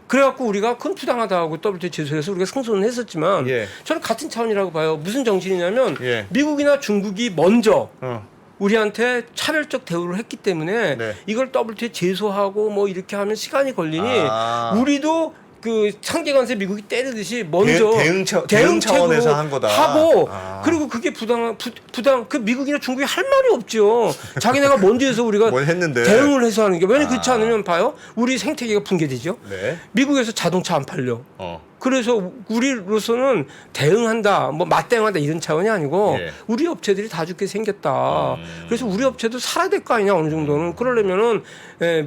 그래갖고 우리가 큰 부당하다고 WTO 제소해서 우리가 승소는 했었지만 예. 저는 같은 차원이라고 봐요. 무슨 정신이냐면 예. 미국이나 중국이 먼저 어. 우리한테 차별적 대우를 했기 때문에 네. 이걸 WTO 제소하고 뭐 이렇게 하면 시간이 걸리니 아. 우리도 그 상계관세 미국이 때리듯이 먼저 대응 차원에서 한 거다. 하고 아. 그리고 그게 부당 그 미국이나 중국이 할 말이 없죠. 자기네가 먼저 해서 우리가 뭘 했는데. 대응을 해서 하는 게 왜냐 그렇지 않으면 봐요. 우리 생태계가 붕괴되죠. 네. 미국에서 자동차 안 팔려. 그래서 우리로서는 대응한다, 뭐 맞대응한다 이런 차원이 아니고 예. 우리 업체들이 다 죽게 생겼다. 그래서 우리 업체도 살아야 될 거 아니냐 어느 정도는. 그러려면은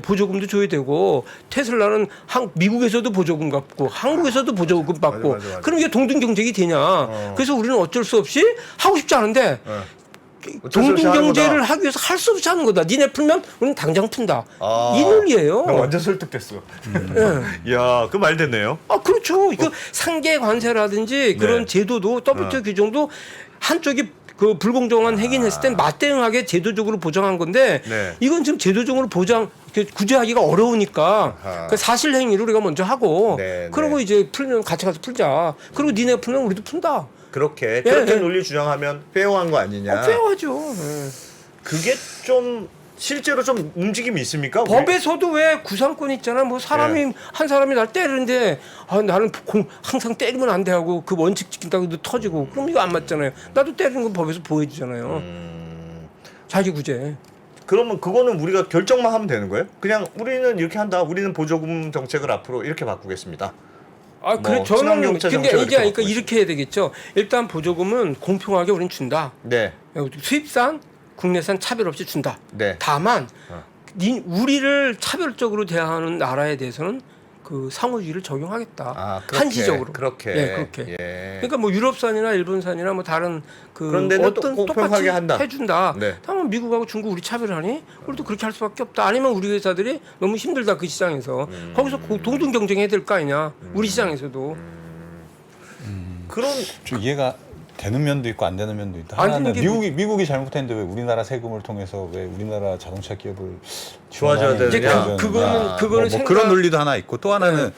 보조금도 줘야 되고 테슬라는 미국에서도 보조금 받고 한국에서도 보조금 받고 맞아. 그럼 이게 동등 경쟁이 되냐? 그래서 우리는 어쩔 수 없이 하고 싶지 않은데. 어쩔 수 없이 동등 하는 경제를 거다. 하기 위해서 할 수 없이 하는 거다. 니네 풀면 우리는 당장 푼다. 아. 이 논리예요. 나 완전 설득됐어. 예. 야, 그 말 됐네요. 아 그렇죠. 이거 상계 관세라든지 그런 네. 제도도 WTO 규정도 한쪽이 그 불공정한 행위했을 땐 맞대응하게 제도적으로 보장한 건데 네. 이건 지금 제도적으로 구제하기가 어려우니까 아하. 그 사실 행위를 우리가 먼저 하고 네, 그러고 네. 이제 풀면 같이 가서 풀자. 그리고 니네 풀면 우리도 푼다. 그렇게 예. 논리 주장하면 페어한 거 아니냐. 페어하죠. 그게 좀 실제로 좀 움직임이 있습니까? 법에서도 왜 구상권 있잖아. 뭐 사람이 예. 한 사람이 날 때리는데 나는 항상 때리면 안 돼 하고 그 원칙 지킨다고 터지고 그럼 이거 안 맞잖아요. 나도 때리는 거 법에서 보여주잖아요. 자기 구제. 그러면 그거는 우리가 결정만 하면 되는 거예요? 그냥 우리는 이렇게 한다. 우리는 보조금 정책을 앞으로 이렇게 바꾸겠습니다. 아 그래 뭐 저는 친환경차 근데 정책을 이제 이렇게 그러니까 이렇게 해야 되겠죠. 일단 보조금은 공평하게 우리는 준다. 네, 수입산, 국내산 차별 없이 준다. 네. 다만 어. 우리를 차별적으로 대하는 나라에 대해서는 그 상호주의를 적용하겠다. 아, 그렇게, 한시적으로. 그렇게. 예, 그렇게. 예. 그러니까 뭐 유럽산이나 일본산이나 뭐 다른 그런 데는 어떤 또 공평하게 똑같이 한다. 해준다. 네. 다만 미국하고 중국 우리 차별하니? 우리도 그렇게 할 수밖에 없다. 아니면 우리 회사들이 너무 힘들다 그 시장에서 거기서 동등 경쟁해야 될 거 아니냐? 우리 시장에서도. 그런 좀 이해가 되는 면도 있고 안 되는 면도 있다. 아니, 하나는 이게 미국이 잘못했는데 왜 우리나라 세금을 통해서 왜 우리나라 자동차 기업을 도와줘야 지원하는 되느냐? 그런 그거는 뭐 생각- 그런 논리도 하나 있고 또 하나는 네.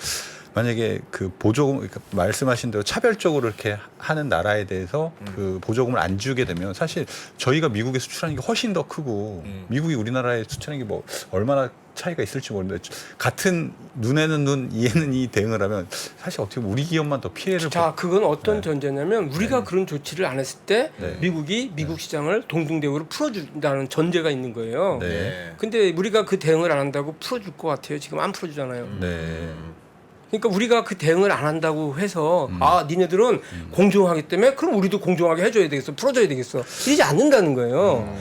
만약에 그 보조금 그러니까 말씀하신 대로 차별적으로 이렇게 하는 나라에 대해서 그 보조금을 안 주게 되면 사실 저희가 미국에 수출하는 게 훨씬 더 크고 미국이 우리나라에 수출하는 게 뭐 얼마나 차이가 있을지 모르는데 같은 눈에는 눈 이에는 이 대응을 하면 사실 어떻게 보면 우리 기업만 더 피해를 자, 그건 어떤 네. 전제냐면 우리가 그런 조치를 안 했을 때 네. 미국이 미국 시장을 동등대우로 풀어준다는 전제가 있는 거예요. 네. 근데 우리가 그 대응을 안 한다고 풀어줄 것 같아요. 지금 안 풀어주잖아요. 네. 그러니까 우리가 그 대응을 안 한다고 해서 니네들은 공정하기 때문에 그럼 우리도 공정하게 해줘야 되겠어, 풀어줘야 되겠어. 이러지 않는다는 거예요.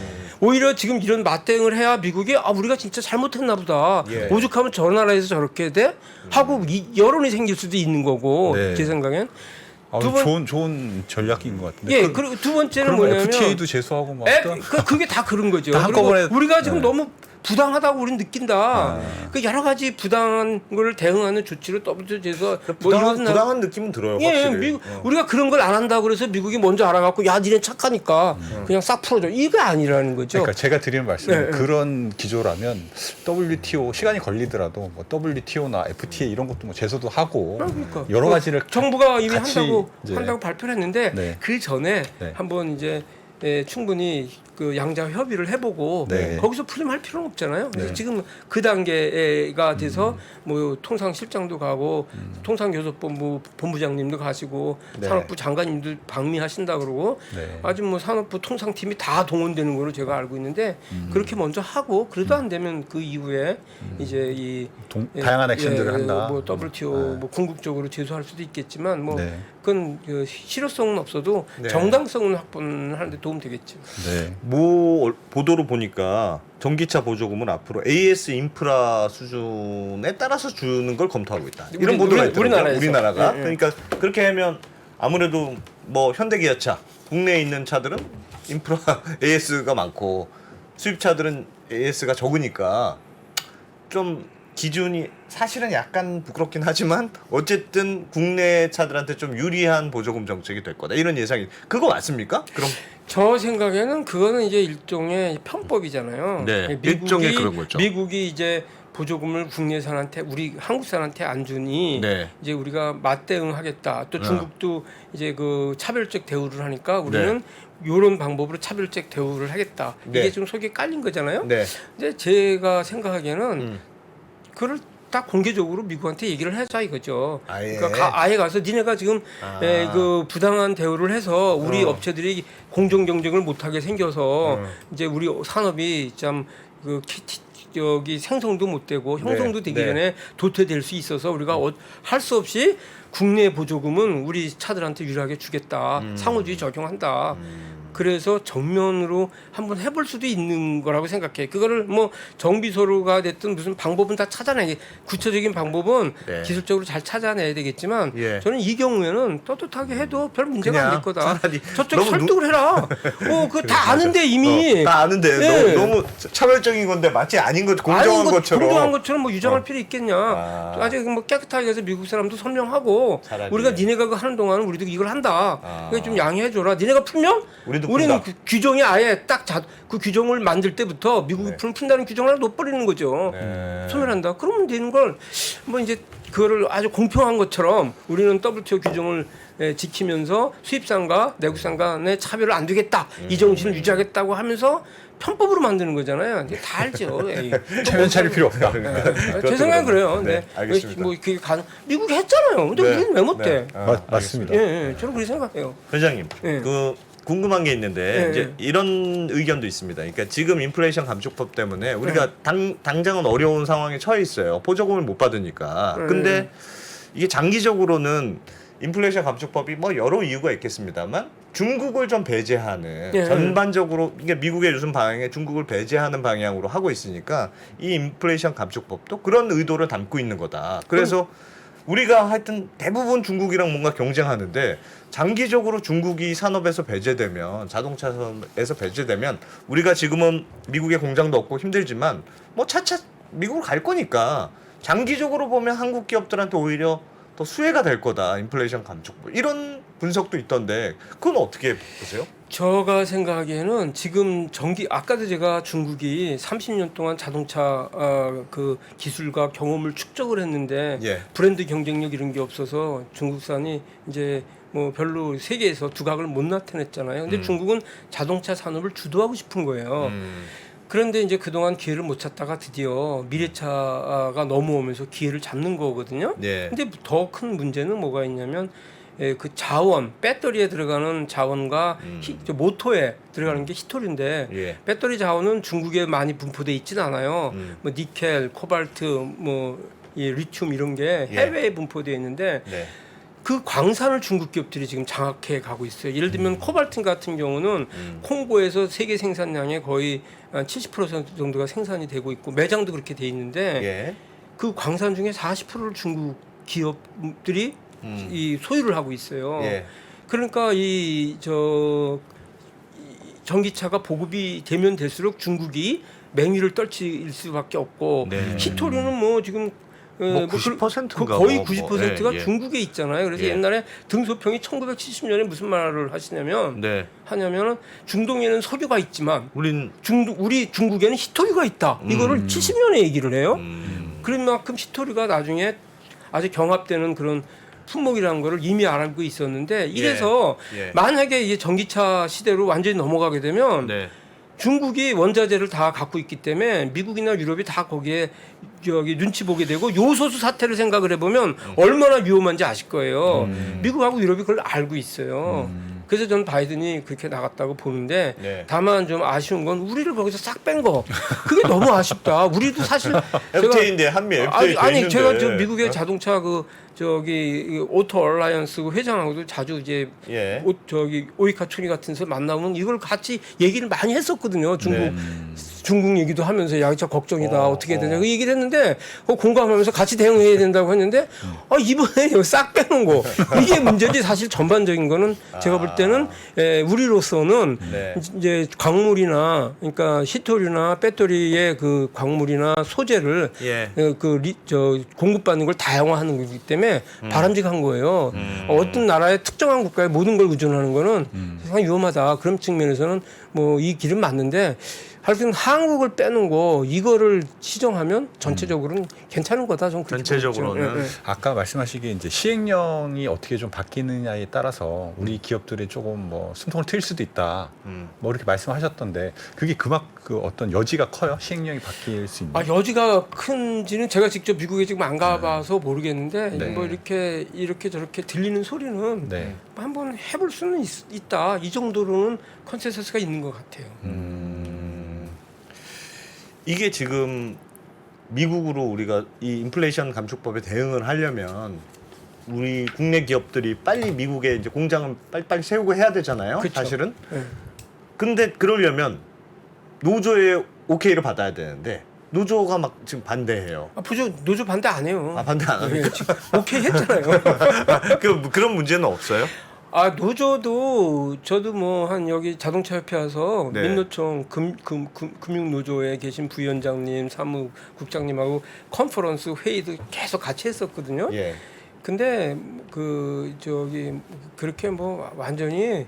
오히려 지금 이런 맞대응을 해야 미국이 우리가 진짜 잘못했나 보다. 예. 오죽하면 저 나라에서 저렇게 돼? 하고 여론이 생길 수도 있는 거고 네. 제 생각엔. 아, 두 번- 좋은 전략인 것 같은데. 예, 그리고 두 번째는 그러면 뭐냐면 FTA도 제소하고 막 또- 그게 다 그런 거죠. 다 그리고 한꺼번에- 우리가 지금 네. 너무 부당하다고 우리는 느낀다. 그 여러 가지 부당한 걸 대응하는 조치를 WTO에서 부당한 느낌은 들어요. 예, 확실히. 우리가 그런 걸 안 한다고 그래서 미국이 먼저 알아갖고 야 니네 착하니까 그냥 싹 풀어줘. 이게 아니라는 거죠. 그러니까 제가 드리는 말씀은 네. 그런 기조라면 WTO 시간이 걸리더라도 뭐 WTO나 FTA 이런 것도 뭐 제소도 하고 그러니까. 여러 가지를 정부가 이미 같이 이제- 한다고 발표를 했는데 네. 그 전에 네. 한번 이제 충분히 그 양자 협의를 해보고 네. 거기서 풀림할 필요는 없잖아요. 그래서 네. 지금 그 단계가 돼서 뭐 통상실장도 가고 통상교섭본부 본부장님도 가시고 네. 산업부 장관님도 방미하신다 그러고 네. 아주 뭐 산업부 통상팀이 다 동원되는 걸로 제가 알고 있는데 그렇게 먼저 하고 그래도 안 되면 그 이후에 이제 이 다양한 액션들을 한다. 뭐 WTO 뭐 궁극적으로 제소할 수도 있겠지만 뭐 네. 그건 그 실효성은 없어도 네. 정당성은 확보하는데 도움 되겠죠. 네. 뭐 보도로 보니까 전기차 보조금은 앞으로 AS 인프라 수준에 따라서 주는 걸 검토하고 있다. 이런 보도가 있더라고요. 우리나라가. 예, 예. 그러니까 그렇게 하면 아무래도 뭐 현대기아차 국내에 있는 차들은 인프라 AS가 많고 수입차들은 AS가 적으니까 좀 기준이 사실은 약간 부끄럽긴 하지만 어쨌든 국내 차들한테 좀 유리한 보조금 정책이 될 거다. 이런 예상이. 그거 맞습니까? 그럼 저 생각에는 그거는 이제 일종의 편법이잖아요. 네, 일종의 그런 거죠. 미국이 이제 보조금을 국내산한테 우리 한국산한테 안 주니 네. 이제 우리가 맞대응하겠다. 또 중국도 이제 그 차별적 대우를 하니까 우리는 이런 방법으로 차별적 대우를 하겠다. 네. 이게 좀 속에 깔린 거잖아요. 네. 근데 제가 생각하기에는 그걸 딱 공개적으로 미국한테 얘기를 하자 이거죠. 아예. 그러니까 아예 가서 니네가 지금 그 부당한 대우를 해서 우리 업체들이 공정 경쟁을 못하게 생겨서 이제 우리 산업이 참 그 여기 생성도 못 되고 형성도 되기 네. 전에 도태될 수 있어서 우리가 할 수 없이 국내 보조금은 우리 차들한테 유리하게 주겠다. 상호주의 적용한다. 그래서 정면으로 한번 해볼 수도 있는 거라고 생각해. 그거를 뭐 정비소로가 됐든 무슨 방법은 다 찾아내기. 구체적인 방법은 네. 기술적으로 잘 찾아내야 되겠지만 예. 저는 이 경우에는 떳떳하게 해도 별 문제가 안 될 거다. 차라리 저쪽 너무 설득을 해라. 그거 다 아는데 이미. 다 아는데 예. 너무 차별적인 건데 마치 아닌 것 공정한 아닌 것, 것처럼. 공정한 것처럼 뭐 유장할 필요 있겠냐. 아. 아직 뭐 깨끗하게 해서 미국 사람도 설명하고 차라리. 우리가 니네가 그거 하는 동안은 우리도 이걸 한다. 아. 그러니까 좀 양해해줘라. 니네가 풀면 우리도 우리는 푼다. 그 규정이 아예 딱 그 규정을 만들 때부터 미국이 네. 푼다는 규정을 놓버리는 거죠. 네. 소멸한다. 그러면 되는 걸 뭐 이제 그거를 아주 공평한 것처럼 우리는 WTO 규정을 지키면서 수입산과 내국산 간의 차별을 안 두겠다. 이 정신을 유지하겠다고 하면서 편법으로 만드는 거잖아요. 이제 다 알죠. 체면 차릴 필요 없다. 제 생각은 그래요. 네, 근데 알겠습니다. 뭐 그게 미국이 했잖아요. 근데 네. 우리는 왜 못해? 맞습니다. 예, 저는 그렇게 생각해요. 회장님, 예. 그 궁금한 게 있는데 예, 이제 예. 이런 의견도 있습니다. 그러니까 지금 인플레이션 감축법 때문에 우리가 당장은 어려운 상황에 처해 있어요. 보조금을 못 받으니까. 근데 이게 장기적으로는 인플레이션 감축법이 뭐 여러 이유가 있겠습니다만 중국을 좀 배제하는 예. 전반적으로 이게 미국의 요즘 방향에 중국을 배제하는 방향으로 하고 있으니까 이 인플레이션 감축법도 그런 의도를 담고 있는 거다. 그래서 우리가 하여튼 대부분 중국이랑 뭔가 경쟁하는데 장기적으로 중국이 산업에서 배제되면 자동차 산업에서 배제되면 우리가 지금은 미국에 공장도 없고 힘들지만 뭐 차차 미국으로 갈 거니까 장기적으로 보면 한국 기업들한테 오히려 더 수혜가 될 거다. 인플레이션 감축법 이런 분석도 있던데 그건 어떻게 보세요? 제가 생각하기에는 지금 아까도 제가 중국이 30년 동안 자동차 그 기술과 경험을 축적을 했는데 예. 브랜드 경쟁력 이런 게 없어서 중국산이 이제 뭐 별로 세계에서 두각을 못 나타냈잖아요. 근데 중국은 자동차 산업을 주도하고 싶은 거예요. 그런데 이제 그동안 기회를 못 찾다가 드디어 미래차가 넘어오면서 기회를 잡는 거거든요. 예. 근데 더 큰 문제는 뭐가 있냐면 그 자원, 배터리에 들어가는 자원과 저 모터에 들어가는 게 히토리인데 예. 배터리 자원은 중국에 많이 분포돼 있지는 않아요. 뭐 니켈, 코발트, 뭐 이 리튬 이런 게 예. 해외에 분포되어 있는데 네. 그 광산을 중국 기업들이 지금 장악해 가고 있어요. 예를 들면 코발트 같은 경우는 콩고에서 세계 생산량의 거의 한 70% 정도가 생산이 되고 있고 매장도 그렇게 돼 있는데 예. 그 광산 중에 40%를 중국 기업들이 이 소유를 하고 있어요. 예. 그러니까 전기차가 보급이 되면 될수록 중국이 맹위를 떨칠 수밖에 없고 네. 히토리는 뭐 지금 뭐 90%인가 거의 뭐, 90%가 뭐, 예, 예. 중국에 있잖아요. 그래서 예. 옛날에 등소평이 1970년에 무슨 말을 네. 하냐면은 중동에는 석유가 있지만 우린 우리 중국에는 히토리가 있다. 이거를 70년에 얘기를 해요. 음. 그런 만큼 히토리가 나중에 아주 경합되는 그런 품목이라는 거를 이미 알고 있었는데 이래서 예. 만약에 이제 전기차 시대로 완전히 넘어가게 되면 네. 중국이 원자재를 다 갖고 있기 때문에 미국이나 유럽이 다 거기에 눈치 보게 되고 요소수 사태를 생각을 해보면 얼마나 위험한지 아실 거예요. 미국하고 유럽이 그걸 알고 있어요. 그래서 저는 바이든이 그렇게 나갔다고 보는데 네. 다만 좀 아쉬운 건 우리를 거기서 싹 뺀 거. 그게 너무 아쉽다. 우리도 사실 FTA인데 한미 FTA 아니 제가 저 어? 미국의 자동차 오토 얼라이언스 회장하고도 자주 이제 예. 오이카 초리 같은 데서 만나면 이걸 같이 얘기를 많이 했었거든요. 중국 얘기도 하면서 야, 저 걱정이다. 어떻게 되냐. 그 얘기를 했는데 공감하면서 같이 대응해야 된다고 했는데 이번에 이거 싹 빼는 거. 이게 문제지. 사실 전반적인 거는 제가 볼 때는 우리로서는 네. 이제 광물이나 그러니까 히토리나 배터리의 그 광물이나 소재를 예. 공급받는 걸 다양화하는 거기 때문에 바람직한 거예요. 어떤 나라의 특정한 국가에 모든 걸 의존하는 거는 상당히 위험하다. 그런 측면에서는 뭐 이 길은 맞는데 하여튼 한국을 빼는 거 이거를 시정하면 전체적으로는 괜찮은 거다. 좀 전체적으로는 아까 말씀하시기에 이제 시행령이 어떻게 좀 바뀌느냐에 따라서 우리 기업들이 조금 뭐 숨통을 트일 수도 있다. 뭐 이렇게 말씀하셨던데 그게 그 어떤 여지가 커요? 시행령이 바뀔 수 있는? 여지가 큰지는 제가 직접 미국에 지금 안 가봐서 모르겠는데 네. 뭐 이렇게 저렇게 들리는 소리는 네. 한번 해볼 수는 있다. 이 정도로는 컨센서스가 있는 것 같아요. 이게 지금 미국으로 우리가 이 인플레이션 감축법에 대응을 하려면 우리 국내 기업들이 빨리 미국에 이제 공장을 빨리 세우고 해야 되잖아요. 그쵸. 사실은. 네. 근데 그러려면 노조의 오케이를 받아야 되는데 노조가 막 지금 반대해요. 노조 반대 안 해요. 아 반대 안 합니까? 오케이 했잖아요. 그런 문제는 없어요? 아 노조도 저도 뭐 한 여기 자동차 협회 와서 네. 민노총 금융노조에 계신 부위원장님, 사무국장님하고 컨퍼런스 회의도 계속 같이 했었거든요. 예. 근데 그 저기 그렇게 뭐 완전히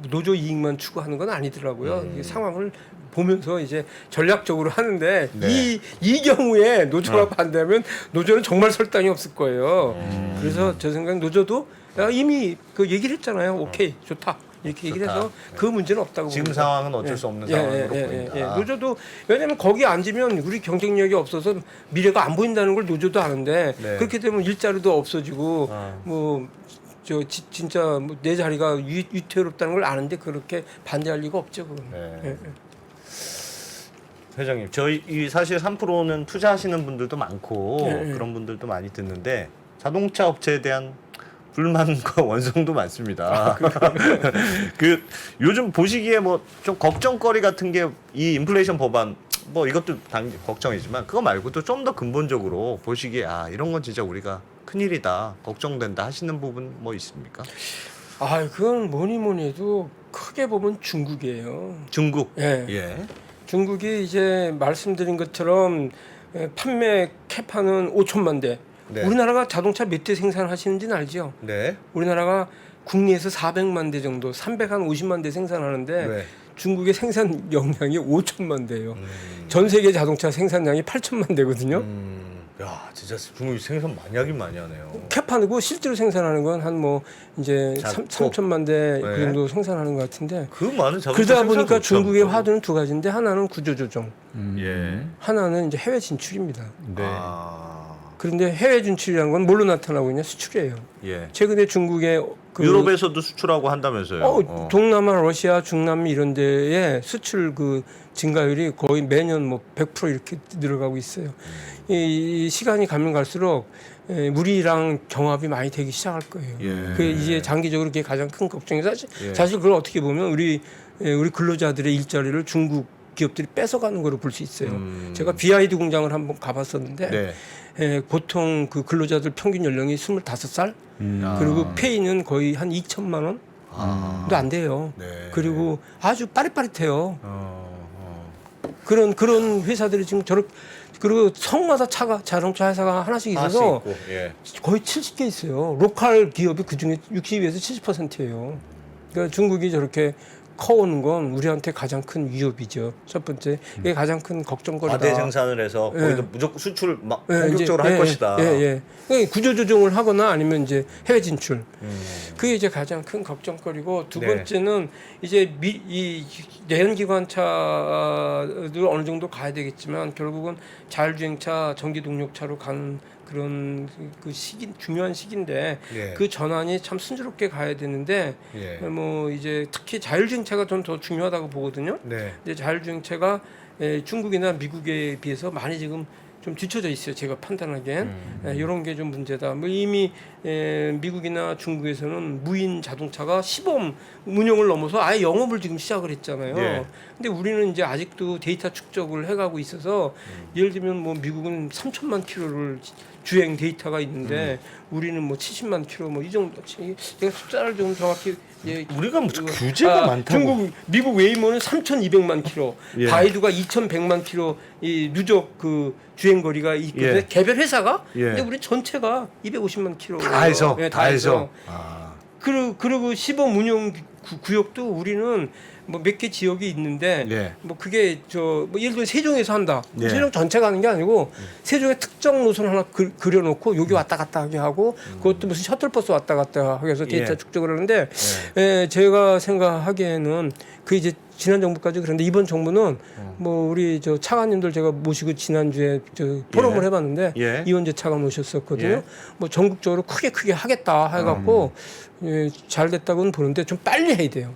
노조 이익만 추구하는 건 아니더라고요. 이 상황을 보면서 이제 전략적으로 하는데 네. 이 경우에 노조가 반대하면 노조는 정말 설당이 없을 거예요. 그래서 저 생각 노조도 이미 그 얘기를 했잖아요. 오케이 좋다 이렇게 얘기를 해서 그 문제는 없다고 지금 봅니다. 상황은 어쩔 수 없는 상황으로 보인다. 노조도 왜냐하면 거기 앉으면 우리 경쟁력이 없어서 미래가 안 보인다는 걸 노조도 아는데 네. 그렇게 되면 일자리도 없어지고 뭐 진짜 뭐 내 자리가 위태롭다는 걸 아는데 그렇게 반대할 리가 없죠. 그건. 네. 회장님, 저희 이 사실 3%는 투자하시는 분들도 많고 그런 분들도 많이 듣는데 자동차 업체에 대한 불만과 원성도 많습니다. 그 요즘 보시기에 뭐 좀 걱정거리 같은 게 이 인플레이션 법안 뭐 이것도 걱정이지만 그거 말고도 좀 더 근본적으로 보시기에 이런 건 진짜 우리가 큰일이다, 걱정된다 하시는 부분 뭐 있습니까? 그건 뭐니 해도 크게 보면 중국이에요. 중국. 예. 예. 중국이 이제 말씀드린 것처럼 판매 캐파는 5천만 대. 네. 우리나라가 자동차 몇 대 생산하시는지는 알죠? 네. 우리나라가 국내에서 400만 대 정도, 350만 대 생산하는데 네. 중국의 생산 역량이 5천만 대예요. 전 세계 자동차 생산량이 8천만 대거든요. 야, 진짜 중국이 생산 많이 하긴 많이 하네요. 캐파고 실제로 생산하는 건 한 뭐 이제 작고. 3천만 대 그 네. 정도 생산하는 것 같은데 그 많은 자동차 그러다 생산 보니까 못하고. 중국의 화두는 두 가지인데 하나는 구조 조정, 예. 하나는 이제 해외 진출입니다. 네. 그런데 해외 진출이라는 건 뭘로 나타나고 있냐? 수출이에요. 예. 최근에 중국의 유럽에서도 수출하고 한다면서요. 동남아, 러시아, 중남미 이런 데에 수출 그 증가율이 거의 매년 뭐 100% 이렇게 늘어가고 있어요. 이 시간이 가면 갈수록 우리랑 경합이 많이 되기 시작할 거예요. 예. 그 이제 장기적으로 그게 가장 큰 걱정이 예. 사실 그걸 어떻게 보면 우리 근로자들의 일자리를 중국 기업들이 뺏어가는 거로 볼 수 있어요. 제가 BID 공장을 한번 가봤었는데 네. 보통 그 근로자들 평균 연령이 25살 그리고 페이는 거의 한 2천만 원도 안 돼요. 네. 그리고 아주 빠릿빠릿해요. 그런 회사들이 지금 그리고 성마다 자동차 회사가 하나씩 있어서 있고. 예. 거의 70개 있어요. 로컬 기업이 그중에 60에서 70%예요. 그러니까 중국이 저렇게 커오는 건 우리한테 가장 큰 위협이죠. 첫 번째, 이게 가장 큰 걱정거리다. 과대 생산을 해서 거기도 무조건 수출을 막 예, 본격적으로 이제, 할 것이다. 그러니까 구조 조정을 하거나 아니면 이제 해외 진출. 그게 이제 가장 큰 걱정거리고 두 네. 번째는 이제 이 내연기관차도 어느 정도 가야 되겠지만 결국은 자율주행차, 전기동력차로 가는 그런 그 시기 중요한 시기인데 예. 그 전환이 참 순조롭게 가야 되는데 예. 뭐 이제 특히 자율주행차가 좀 더 중요하다고 보거든요. 네. 근데 자율주행차가 중국이나 미국에 비해서 많이 지금 좀 뒤쳐져 있어요. 제가 판단하기엔 이런 게 좀 문제다. 뭐 이미 미국이나 중국에서는 무인 자동차가 시범 운영을 넘어서 아예 영업을 지금 시작을 했잖아요. 예. 근데 우리는 이제 아직도 데이터 축적을 해가고 있어서 예를 들면 뭐 미국은 3천만 킬로를 주행 데이터가 있는데 우리는 뭐 70만 킬로 뭐 이 정도. 제가 숫자를 좀 정확히 우리가 무슨 규제가 많다고. 미국 웨이모는 3,200만 킬로, 예. 바이두가 2,100만 킬로 이 누적 그 주행 거리가 있거든요. 예. 개별 회사가. 예. 근데 우리 전체가 250만 킬로. 다 해서. 네, 다 해서. 그리고 시범 운영 구역도 우리는 뭐 몇 개 지역이 있는데 예. 뭐 그게 뭐 예를 들어 세종에서 한다. 예. 세종 전체가 하는 게 아니고 세종의 특정 노선 하나 그려놓고 여기 왔다 갔다 하게 하고 그것도 무슨 셔틀버스 왔다 갔다 하게 해서 데이터 예. 축적을 하는데 제가 생각하기에는 그 이제 지난 정부까지 그런데 이번 정부는 뭐 우리 저 차관님들 제가 모시고 지난주에 저 포럼을 해봤는데 예. 이원재 차관 오셨었거든요. 예. 뭐 전국적으로 크게 하겠다 해갖고 잘 됐다고는 보는데 좀 빨리 해야 돼요.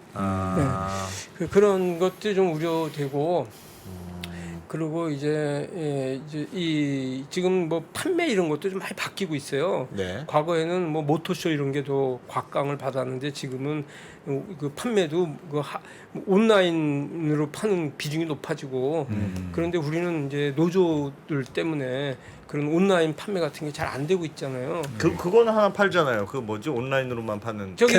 그런 것들이 좀 우려되고 그리고 이제 이 지금 뭐 판매 이런 것도 좀 많이 바뀌고 있어요. 네. 과거에는 뭐 모터쇼 이런 게 더 곽강을 받았는데 지금은 그 판매도 온라인으로 파는 비중이 높아지고 그런데 우리는 이제 노조들 때문에 그런 온라인 판매 같은 게 잘 안 되고 있잖아요. 그거는 하나 팔잖아요. 그 뭐지 온라인으로만 파는 저기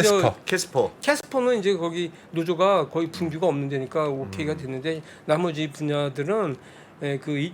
캐스퍼. 캐스퍼는 이제 거기 노조가 거의 분규가 없는 데니까 오케이가 됐는데 나머지 분야들은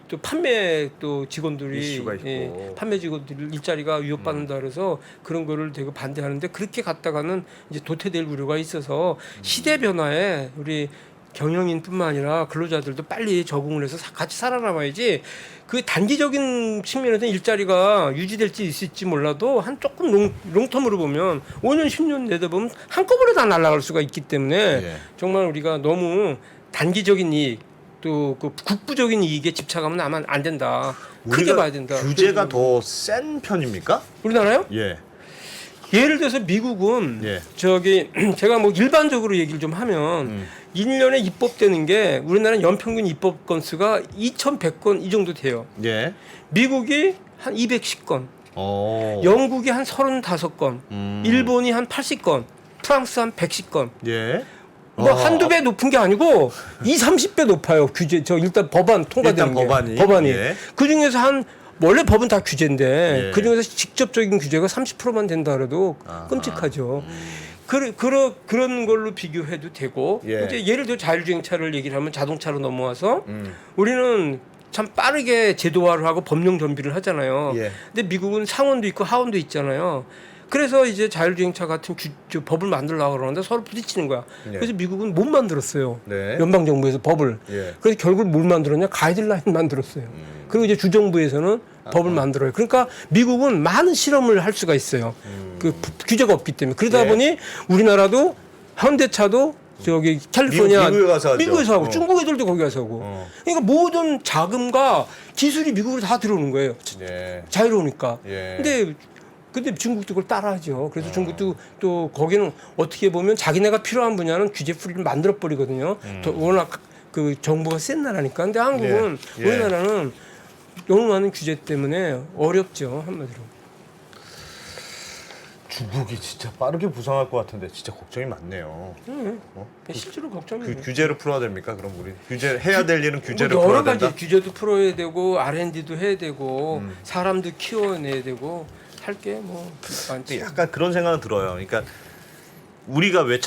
또 판매 또 직원들이 이슈가 있고. 판매 직원들 일자리가 위협받는다 그래서 그런 거를 되게 반대하는데 그렇게 갔다가는 이제 도태될 우려가 있어서 시대 변화에 우리 경영인뿐만 아니라 근로자들도 빨리 적응을 해서 같이 살아남아야지. 그 단기적인 측면에서는 일자리가 유지될지 있을지 몰라도 한 조금 롱텀으로 보면 5년 10년 내다보면 한꺼번에 다 날아갈 수가 있기 때문에 예. 정말 우리가 너무 단기적인 이익 또 그 국부적인 이익에 집착하면 아마 안 된다. 크게 우리가 봐야 된다. 규제가 더 센 편입니까? 우리나라요? 예. 예를 들어서 미국은 예. 저기 제가 뭐 일반적으로 얘기를 좀 하면 1년에 입법되는 게 우리나라는 연평균 입법 건수가 2,100건 이 정도 돼요. 예. 미국이 한 210건, 어. 영국이 한 35건, 일본이 한 80건, 프랑스 한 110건. 예. 뭐 한두 배 높은 게 아니고 30배 높아요. 규제 일단 법안 통과되는 일단 게. 법안이. 예. 그중에서 원래 법은 다 규제인데 예. 그중에서 직접적인 규제가 30%만 된다 그래도 끔찍하죠. 그런 걸로 비교해도 되고 예. 이제 예를 들어 자율주행차를 얘기를 하면 자동차로 넘어와서 음. 우리는 참 빠르게 제도화를 하고 법령 정비를 하잖아요. 예. 근데 미국은 상원도 있고 하원도 있잖아요. 그래서 이제 자율주행차 같은 법을 만들려고 그러는데 서로 부딪히는 거야. 예. 그래서 미국은 못 만들었어요. 네. 연방정부에서 법을. 예. 그래서 결국 뭘 만들었냐? 가이드라인 만들었어요. 그리고 이제 주정부에서는 법을 만들어요. 그러니까 미국은 많은 실험을 할 수가 있어요. 그 규제가 없기 때문에. 그러다 예. 보니 우리나라도 현대차도 저기 캘리포니아 미국에 가서 하죠. 미국에서 하고 어. 중국 애들도 거기 가서 하고. 그러니까 모든 자금과 기술이 미국으로 다 들어오는 거예요. 예. 자유로우니까. 예. 근데 중국도 그걸 따라하죠. 그래서 중국도 또 거기는 어떻게 보면 자기네가 필요한 분야는 규제 프리를 만들어 버리거든요. 워낙 그 정부가 센 나라니까. 근데 한국은 예. 우리나라는 너무 많은 규제 때문에 어렵죠, 한마디로. 중국이 진짜 빠르게 부상할 것 같은데 진짜 걱정이 많네요. 실제로 걱정이 그 규제를 풀어야 됩니까? 그럼 우리 규제 해야 될 일은 규제를 뭐 여러 풀어야 가지 된다. 규제도 풀어야 되고 R&D도 해야 되고 사람도 키워내야 되고 할 게 뭐 많지. 약간 그런 생각은 들어요. 그러니까 우리가 왜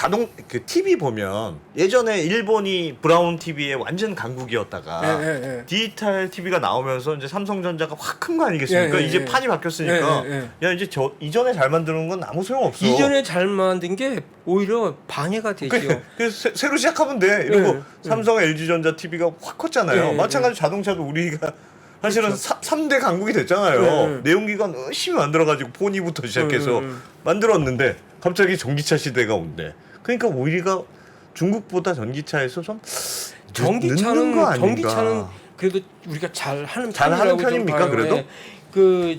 그 TV 보면 예전에 일본이 브라운 TV의 완전 강국이었다가 예. 디지털 TV가 나오면서 이제 삼성전자가 확 큰 거 아니겠습니까? 예. 이제 판이 바뀌었으니까 야 이제 이전에 잘 만드는 건 아무 소용 없어. 이전에 잘 만든 게 오히려 방해가 되죠. 그래서 새로 시작하면 돼. 이러고 예. 삼성, LG전자 TV가 확 컸잖아요. 예. 마찬가지로 자동차도 우리가 사실은 그렇죠. 3대 강국이 됐잖아요. 예. 내연기관 열심히 만들어가지고 포니부터 시작해서 만들었는데 갑자기 전기차 시대가 온대. 그러니까 오히려 중국보다 전기차에서 좀 늦는 거 아닌가. 전기차는 그래도 우리가 잘하는 잘하는 편입니까, 그래도? 그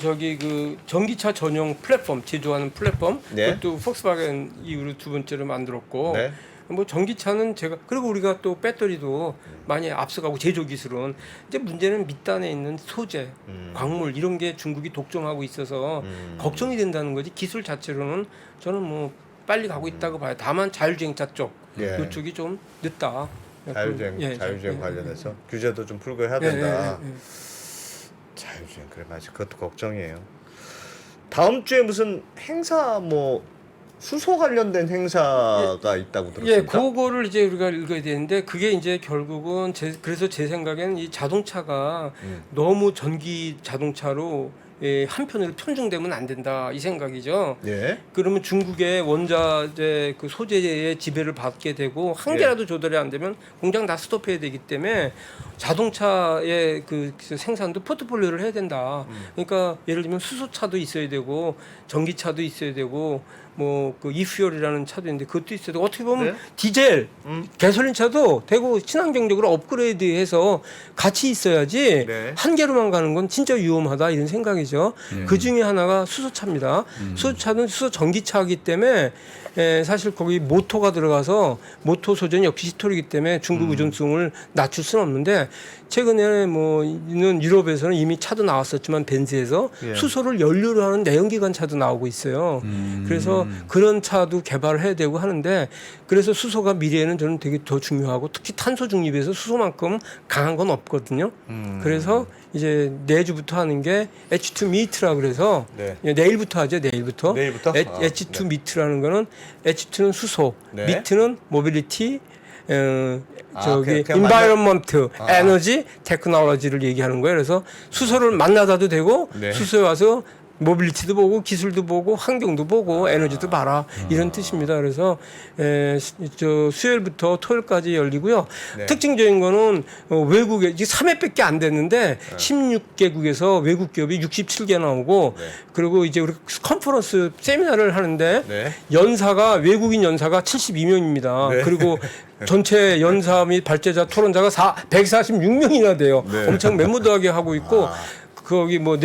전기차 전용 플랫폼 제조하는 플랫폼 네. 그것도 폭스바겐 이후로 두 번째로 만들었고 네. 뭐 전기차는 그리고 우리가 또 배터리도 많이 앞서가고 제조 기술은 이제 문제는 밑단에 있는 소재, 광물 이런 게 중국이 독점하고 있어서 걱정이 된다는 거지 기술 자체로는 저는 뭐 빨리 가고 있다고 봐요. 다만 자율주행차 쪽 예. 이쪽이 좀 늦다. 자율주행 관련해서 규제도 좀 풀고 해야 된다. 자율주행 그래 맞아. 그것도 걱정이에요. 다음 주에 무슨 행사 뭐 수소 관련된 행사가 있다고 들었습니다. 예, 그거를 이제 우리가 읽어야 되는데 그게 이제 결국은 그래서 제 생각에는 이 자동차가 너무 전기 자동차로 한편으로 편중되면 안 된다 이 생각이죠. 예. 그러면 중국의 원자재 그 소재의 지배를 받게 되고 한 개라도 조달이 안 되면 공장 다 스톱해야 되기 때문에 자동차의 그 생산도 포트폴리오를 해야 된다. 그러니까 예를 들면 수소차도 있어야 되고 전기차도 있어야 되고 뭐 그 이퓨얼이라는 차도 있는데 그것도 있어야 되고 어떻게 보면 네? 디젤, 가솔린 차도 되고 친환경적으로 업그레이드해서 같이 있어야지 네. 한 개로만 가는 건 진짜 위험하다 이런 생각이죠. 가지죠. 그 중에 하나가 수소차입니다. 수소차는 수소 전기차이기 때문에 사실 거기 모터가 들어가서 모터 소재는 역시 히토리이기 때문에 중국 의존성을 낮출 수는 없는데 최근에 뭐 있는 유럽에서는 이미 차도 나왔었지만 벤츠에서 예. 수소를 연료로 하는 내연기관 차도 나오고 있어요. 그래서 그런 차도 개발을 해야 되고 하는데 그래서 수소가 미래에는 저는 되게 더 중요하고 특히 탄소 중립에서 수소만큼 강한 건 없거든요. 그래서 이제 내주부터 하는 게 H2 미트라 그래서 네. 내일부터 하죠. 내일부터. 내일부터? H2 네. 미트라는 거는 H2는 수소, 네. 미트는 모빌리티, 저기 그냥 인바이런먼트, 에너지, 테크놀로지를 얘기하는 거예요. 그래서 수소를 만나다도 되고 네. 수소에 와서 모빌리티도 보고 기술도 보고 환경도 보고 에너지도 봐라 이런 뜻입니다. 그래서 저 수요일부터 토요일까지 열리고요. 네. 특징적인 거는 외국에 이게 3회밖에 안 됐는데 16개국에서 외국 기업이 67개 나오고 네. 그리고 이제 우리 컨퍼런스 세미나를 하는데 네. 연사가 외국인 연사가 72명입니다. 네. 그리고 전체 연사 및 발제자 토론자가 146명이나 돼요. 네. 엄청 메모드하게 하고 있고 거기 뭐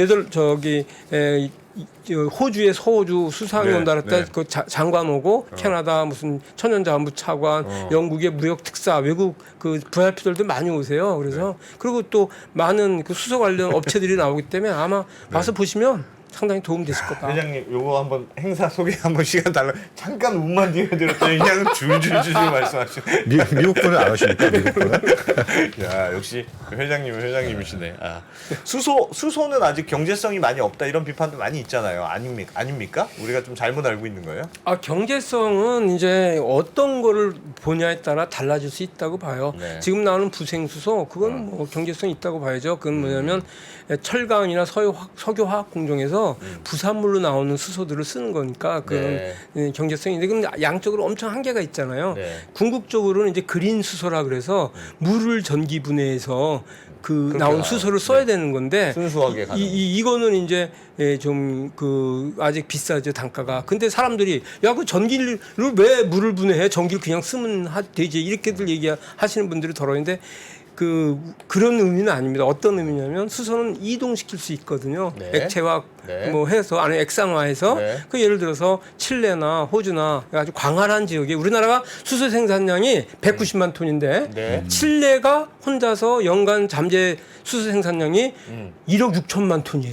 호주의 서호주 수상위원단 네, 할때 네. 그 장관 오고 캐나다 무슨 천연자원부 차관, 영국의 무역 특사, 외국 그 VIP들도 많이 오세요. 그래서 그리고 또 많은 그 수소 관련 업체들이 나오기 때문에 아마 와서 보시면 상당히 도움 되실 거다. 회장님 요거 한번 행사 소개 한번 시간 달라. 잠깐 운만 띄워드렸더니 그냥 줄줄줄 말씀하시네. 미국 분은 안 오십니까? 미국 분은? 야 역시 회장님은 회장님이시네. 아. 수소는 아직 경제성이 많이 없다 이런 비판도 많이 있잖아요. 아닙니까? 우리가 좀 잘못 알고 있는 거예요? 경제성은 이제 어떤 거를 보냐에 따라 달라질 수 있다고 봐요. 네. 지금 나오는 부생수소 그건 뭐 경제성이 있다고 봐야죠. 그건 뭐냐면 철강이나 석유화학 공정에서 부산물로 나오는 수소들을 쓰는 거니까 그런 경제성인데 근데 양적으로 엄청 한계가 있잖아요. 네. 궁극적으로는 이제 그린 수소라 그래서 물을 전기 분해해서 나온 수소를 써야 되는 건데 순수하게 가는 이거는 이제 좀 아직 비싸죠 단가가. 근데 사람들이 야 그 전기를 왜 물을 분해해? 전기를 그냥 쓰면 되지 이렇게들 얘기하시는 분들이 더러운데 그런 의미는 아닙니다. 어떤 의미냐면 수소는 이동시킬 수 있거든요. 네. 액체화 네. 뭐 해서 안에 액상화해서 네. 예를 들어서 칠레나 호주나 아주 광활한 지역에 우리나라가 수소 생산량이 190만 톤인데 네. 칠레가 혼자서 연간 잠재 수소 생산량이 1억 6천만 톤이에요.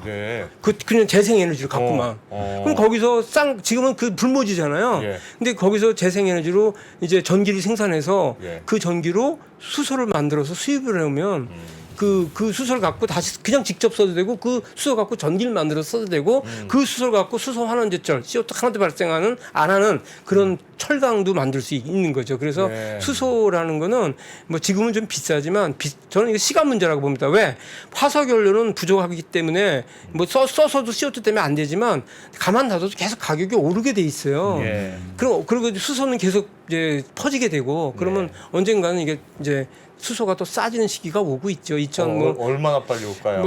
네. 그냥 재생에너지를 갖고만. 그럼 거기서 지금은 그 불모지잖아요. 예. 근데 거기서 재생에너지로 이제 전기를 생산해서 예. 그 전기로 수소를 만들어서 수입을 해오면 그 수소를 갖고 다시 그냥 직접 써도 되고 그 수소 갖고 전기를 만들어서 써도 되고 그 수소를 갖고 수소 환원제철 CO2 하나도 발생하는 안 하는 그런 철강도 만들 수 있는 거죠. 그래서 네. 수소라는 거는 뭐 지금은 좀 비싸지만 저는 이거 시간 문제라고 봅니다. 왜? 화석 연료는 부족하기 때문에 뭐 써서도 CO2 때문에 안 되지만 가만 놔둬도 계속 가격이 오르게 돼 있어요. 예. 그리고 수소는 계속 이제 퍼지게 되고 그러면 네. 언젠가는 이게 이제 수소가 또 싸지는 시기가 오고 있죠. 얼마나 빨리 올까요?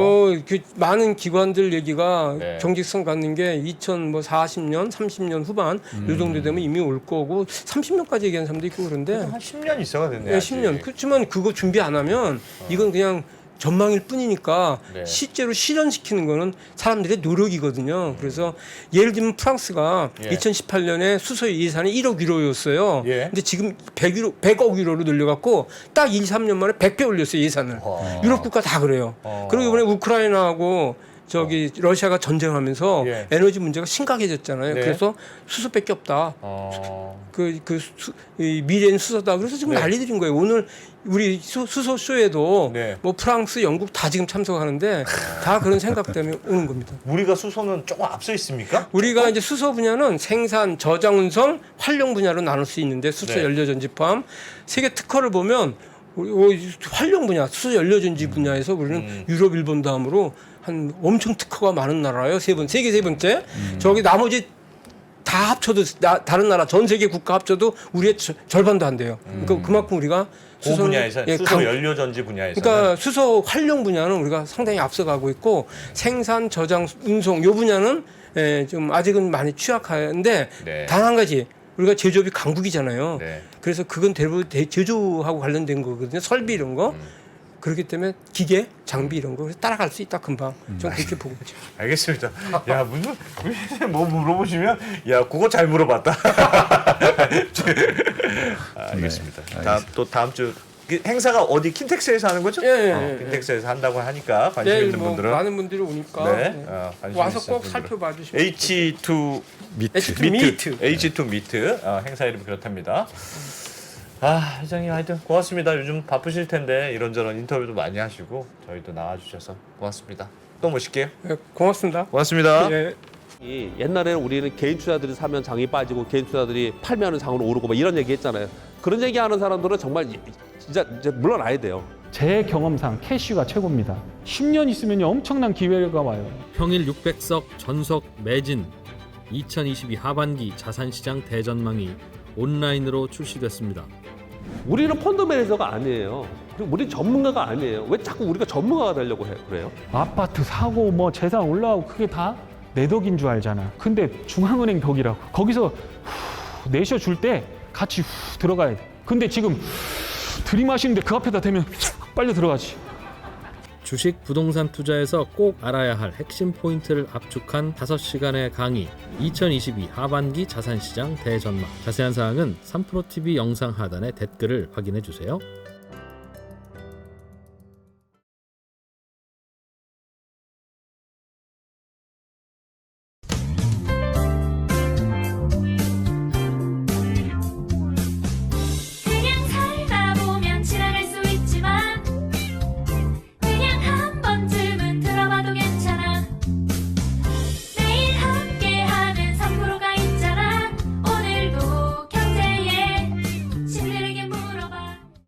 많은 기관들 얘기가 네. 경직성 갖는 게 2040년, 30년 후반 이 정도 되면 이미 올 거고 30년까지 얘기하는 사람도 있고 그런데 한 10년 있어야 되네. 네, 10년. 그렇지만 그거 준비 안 하면 이건 그냥 전망일 뿐이니까 네. 실제로 실현시키는 거는 사람들의 노력이거든요. 그래서 예를 들면 프랑스가 예. 2018년에 수소 예산이 1억 유로였어요. 예. 근데 지금 100억 유로로 늘려갖고 딱 2, 3년 만에 100배 올렸어요, 예산을. 와. 유럽 국가 다 그래요. 그리고 이번에 우크라이나하고 러시아가 전쟁하면서 예. 에너지 문제가 심각해졌잖아요. 네. 그래서 수소밖에 없다. 이 미래는 수소다. 그래서 지금 네. 난리들인 거예요. 오늘 우리 수소 쇼에도 네. 뭐 프랑스, 영국 다 지금 참석하는데 다 그런 생각 때문에 오는 겁니다. 우리가 수소는 조금 앞서 있습니까? 우리가 이제 수소 분야는 생산, 저장, 운송, 활용 분야로 나눌 수 있는데 수소 네. 연료 전지 포함 세계 특허를 보면 활용 분야, 수소 연료 전지 분야에서 우리는 유럽, 일본 다음으로 한 엄청 특허가 많은 나라예요. 세계 세 번째. 저기 나머지 다 합쳐도 다른 나라 전 세계 국가 합쳐도 우리의 절반도 안 돼요. 그러니까 그만큼 우리가 그 분야에서 수소 연료 전지 분야에서 그러니까 수소 활용 분야는 우리가 상당히 앞서가고 있고 생산, 저장, 운송 요 분야는 좀 아직은 많이 취약한데 네. 단 한 가지 우리가 제조업이 강국이잖아요. 네. 그래서 그건 대부분 제조하고 관련된 거거든요. 설비 이런 거. 그렇기 때문에 기계, 장비 이런 거 따라갈 수 있다 금방. 전 그렇게 보고 있죠. 알겠습니다. 야 무슨 뭐 물어보시면 야 그거 잘 물어봤다. 알겠습니다. 네, 다음 주 행사가 어디 킨텍스에서 하는 거죠? 예. 킨텍스에서 한다고 하니까 관심 내일 있는 뭐 분들은 많은 분들이 오니까 네, 관심 와서 있으신 꼭 분들은. 살펴봐 주시면 H2 H2 H2 미트 행사 이름이 그렇답니다. 아 회장님 하여튼 고맙습니다. 요즘 바쁘실 텐데 이런저런 인터뷰도 많이 하시고 저희도 나와주셔서 고맙습니다. 또 모실게요. 예, 고맙습니다. 고맙습니다. 예. 이 옛날에는 우리는 개인 투자들이 사면 장이 빠지고 개인 투자들이 팔면은 장으로 오르고 막 이런 얘기 했잖아요. 그런 얘기하는 사람들은 정말 진짜 이제 물러나야 돼요. 제 경험상 캐시가 최고입니다. 10년 있으면 엄청난 기회가 와요. 평일 600석 전석 매진 2022 하반기 자산시장 대전망이 온라인으로 출시됐습니다. 우리는 펀드 매니저가 아니에요. 그리고 우리 전문가가 아니에요. 왜 자꾸 우리가 전문가가 되려고 그래요? 아파트 사고 뭐 재산 올라오고 그게 다 내 덕인 줄 알잖아. 근데 중앙은행 덕이라고. 거기서 내셔 줄 때 같이 들어가야 돼. 근데 지금 들이마시는데 그 앞에다 대면 빨리 들어가지. 주식 부동산 투자에서 꼭 알아야 할 핵심 포인트를 압축한 5시간의 강의 2022 하반기 자산시장 대전망. 자세한 사항은 3프로TV 영상 하단의 댓글을 확인해 주세요.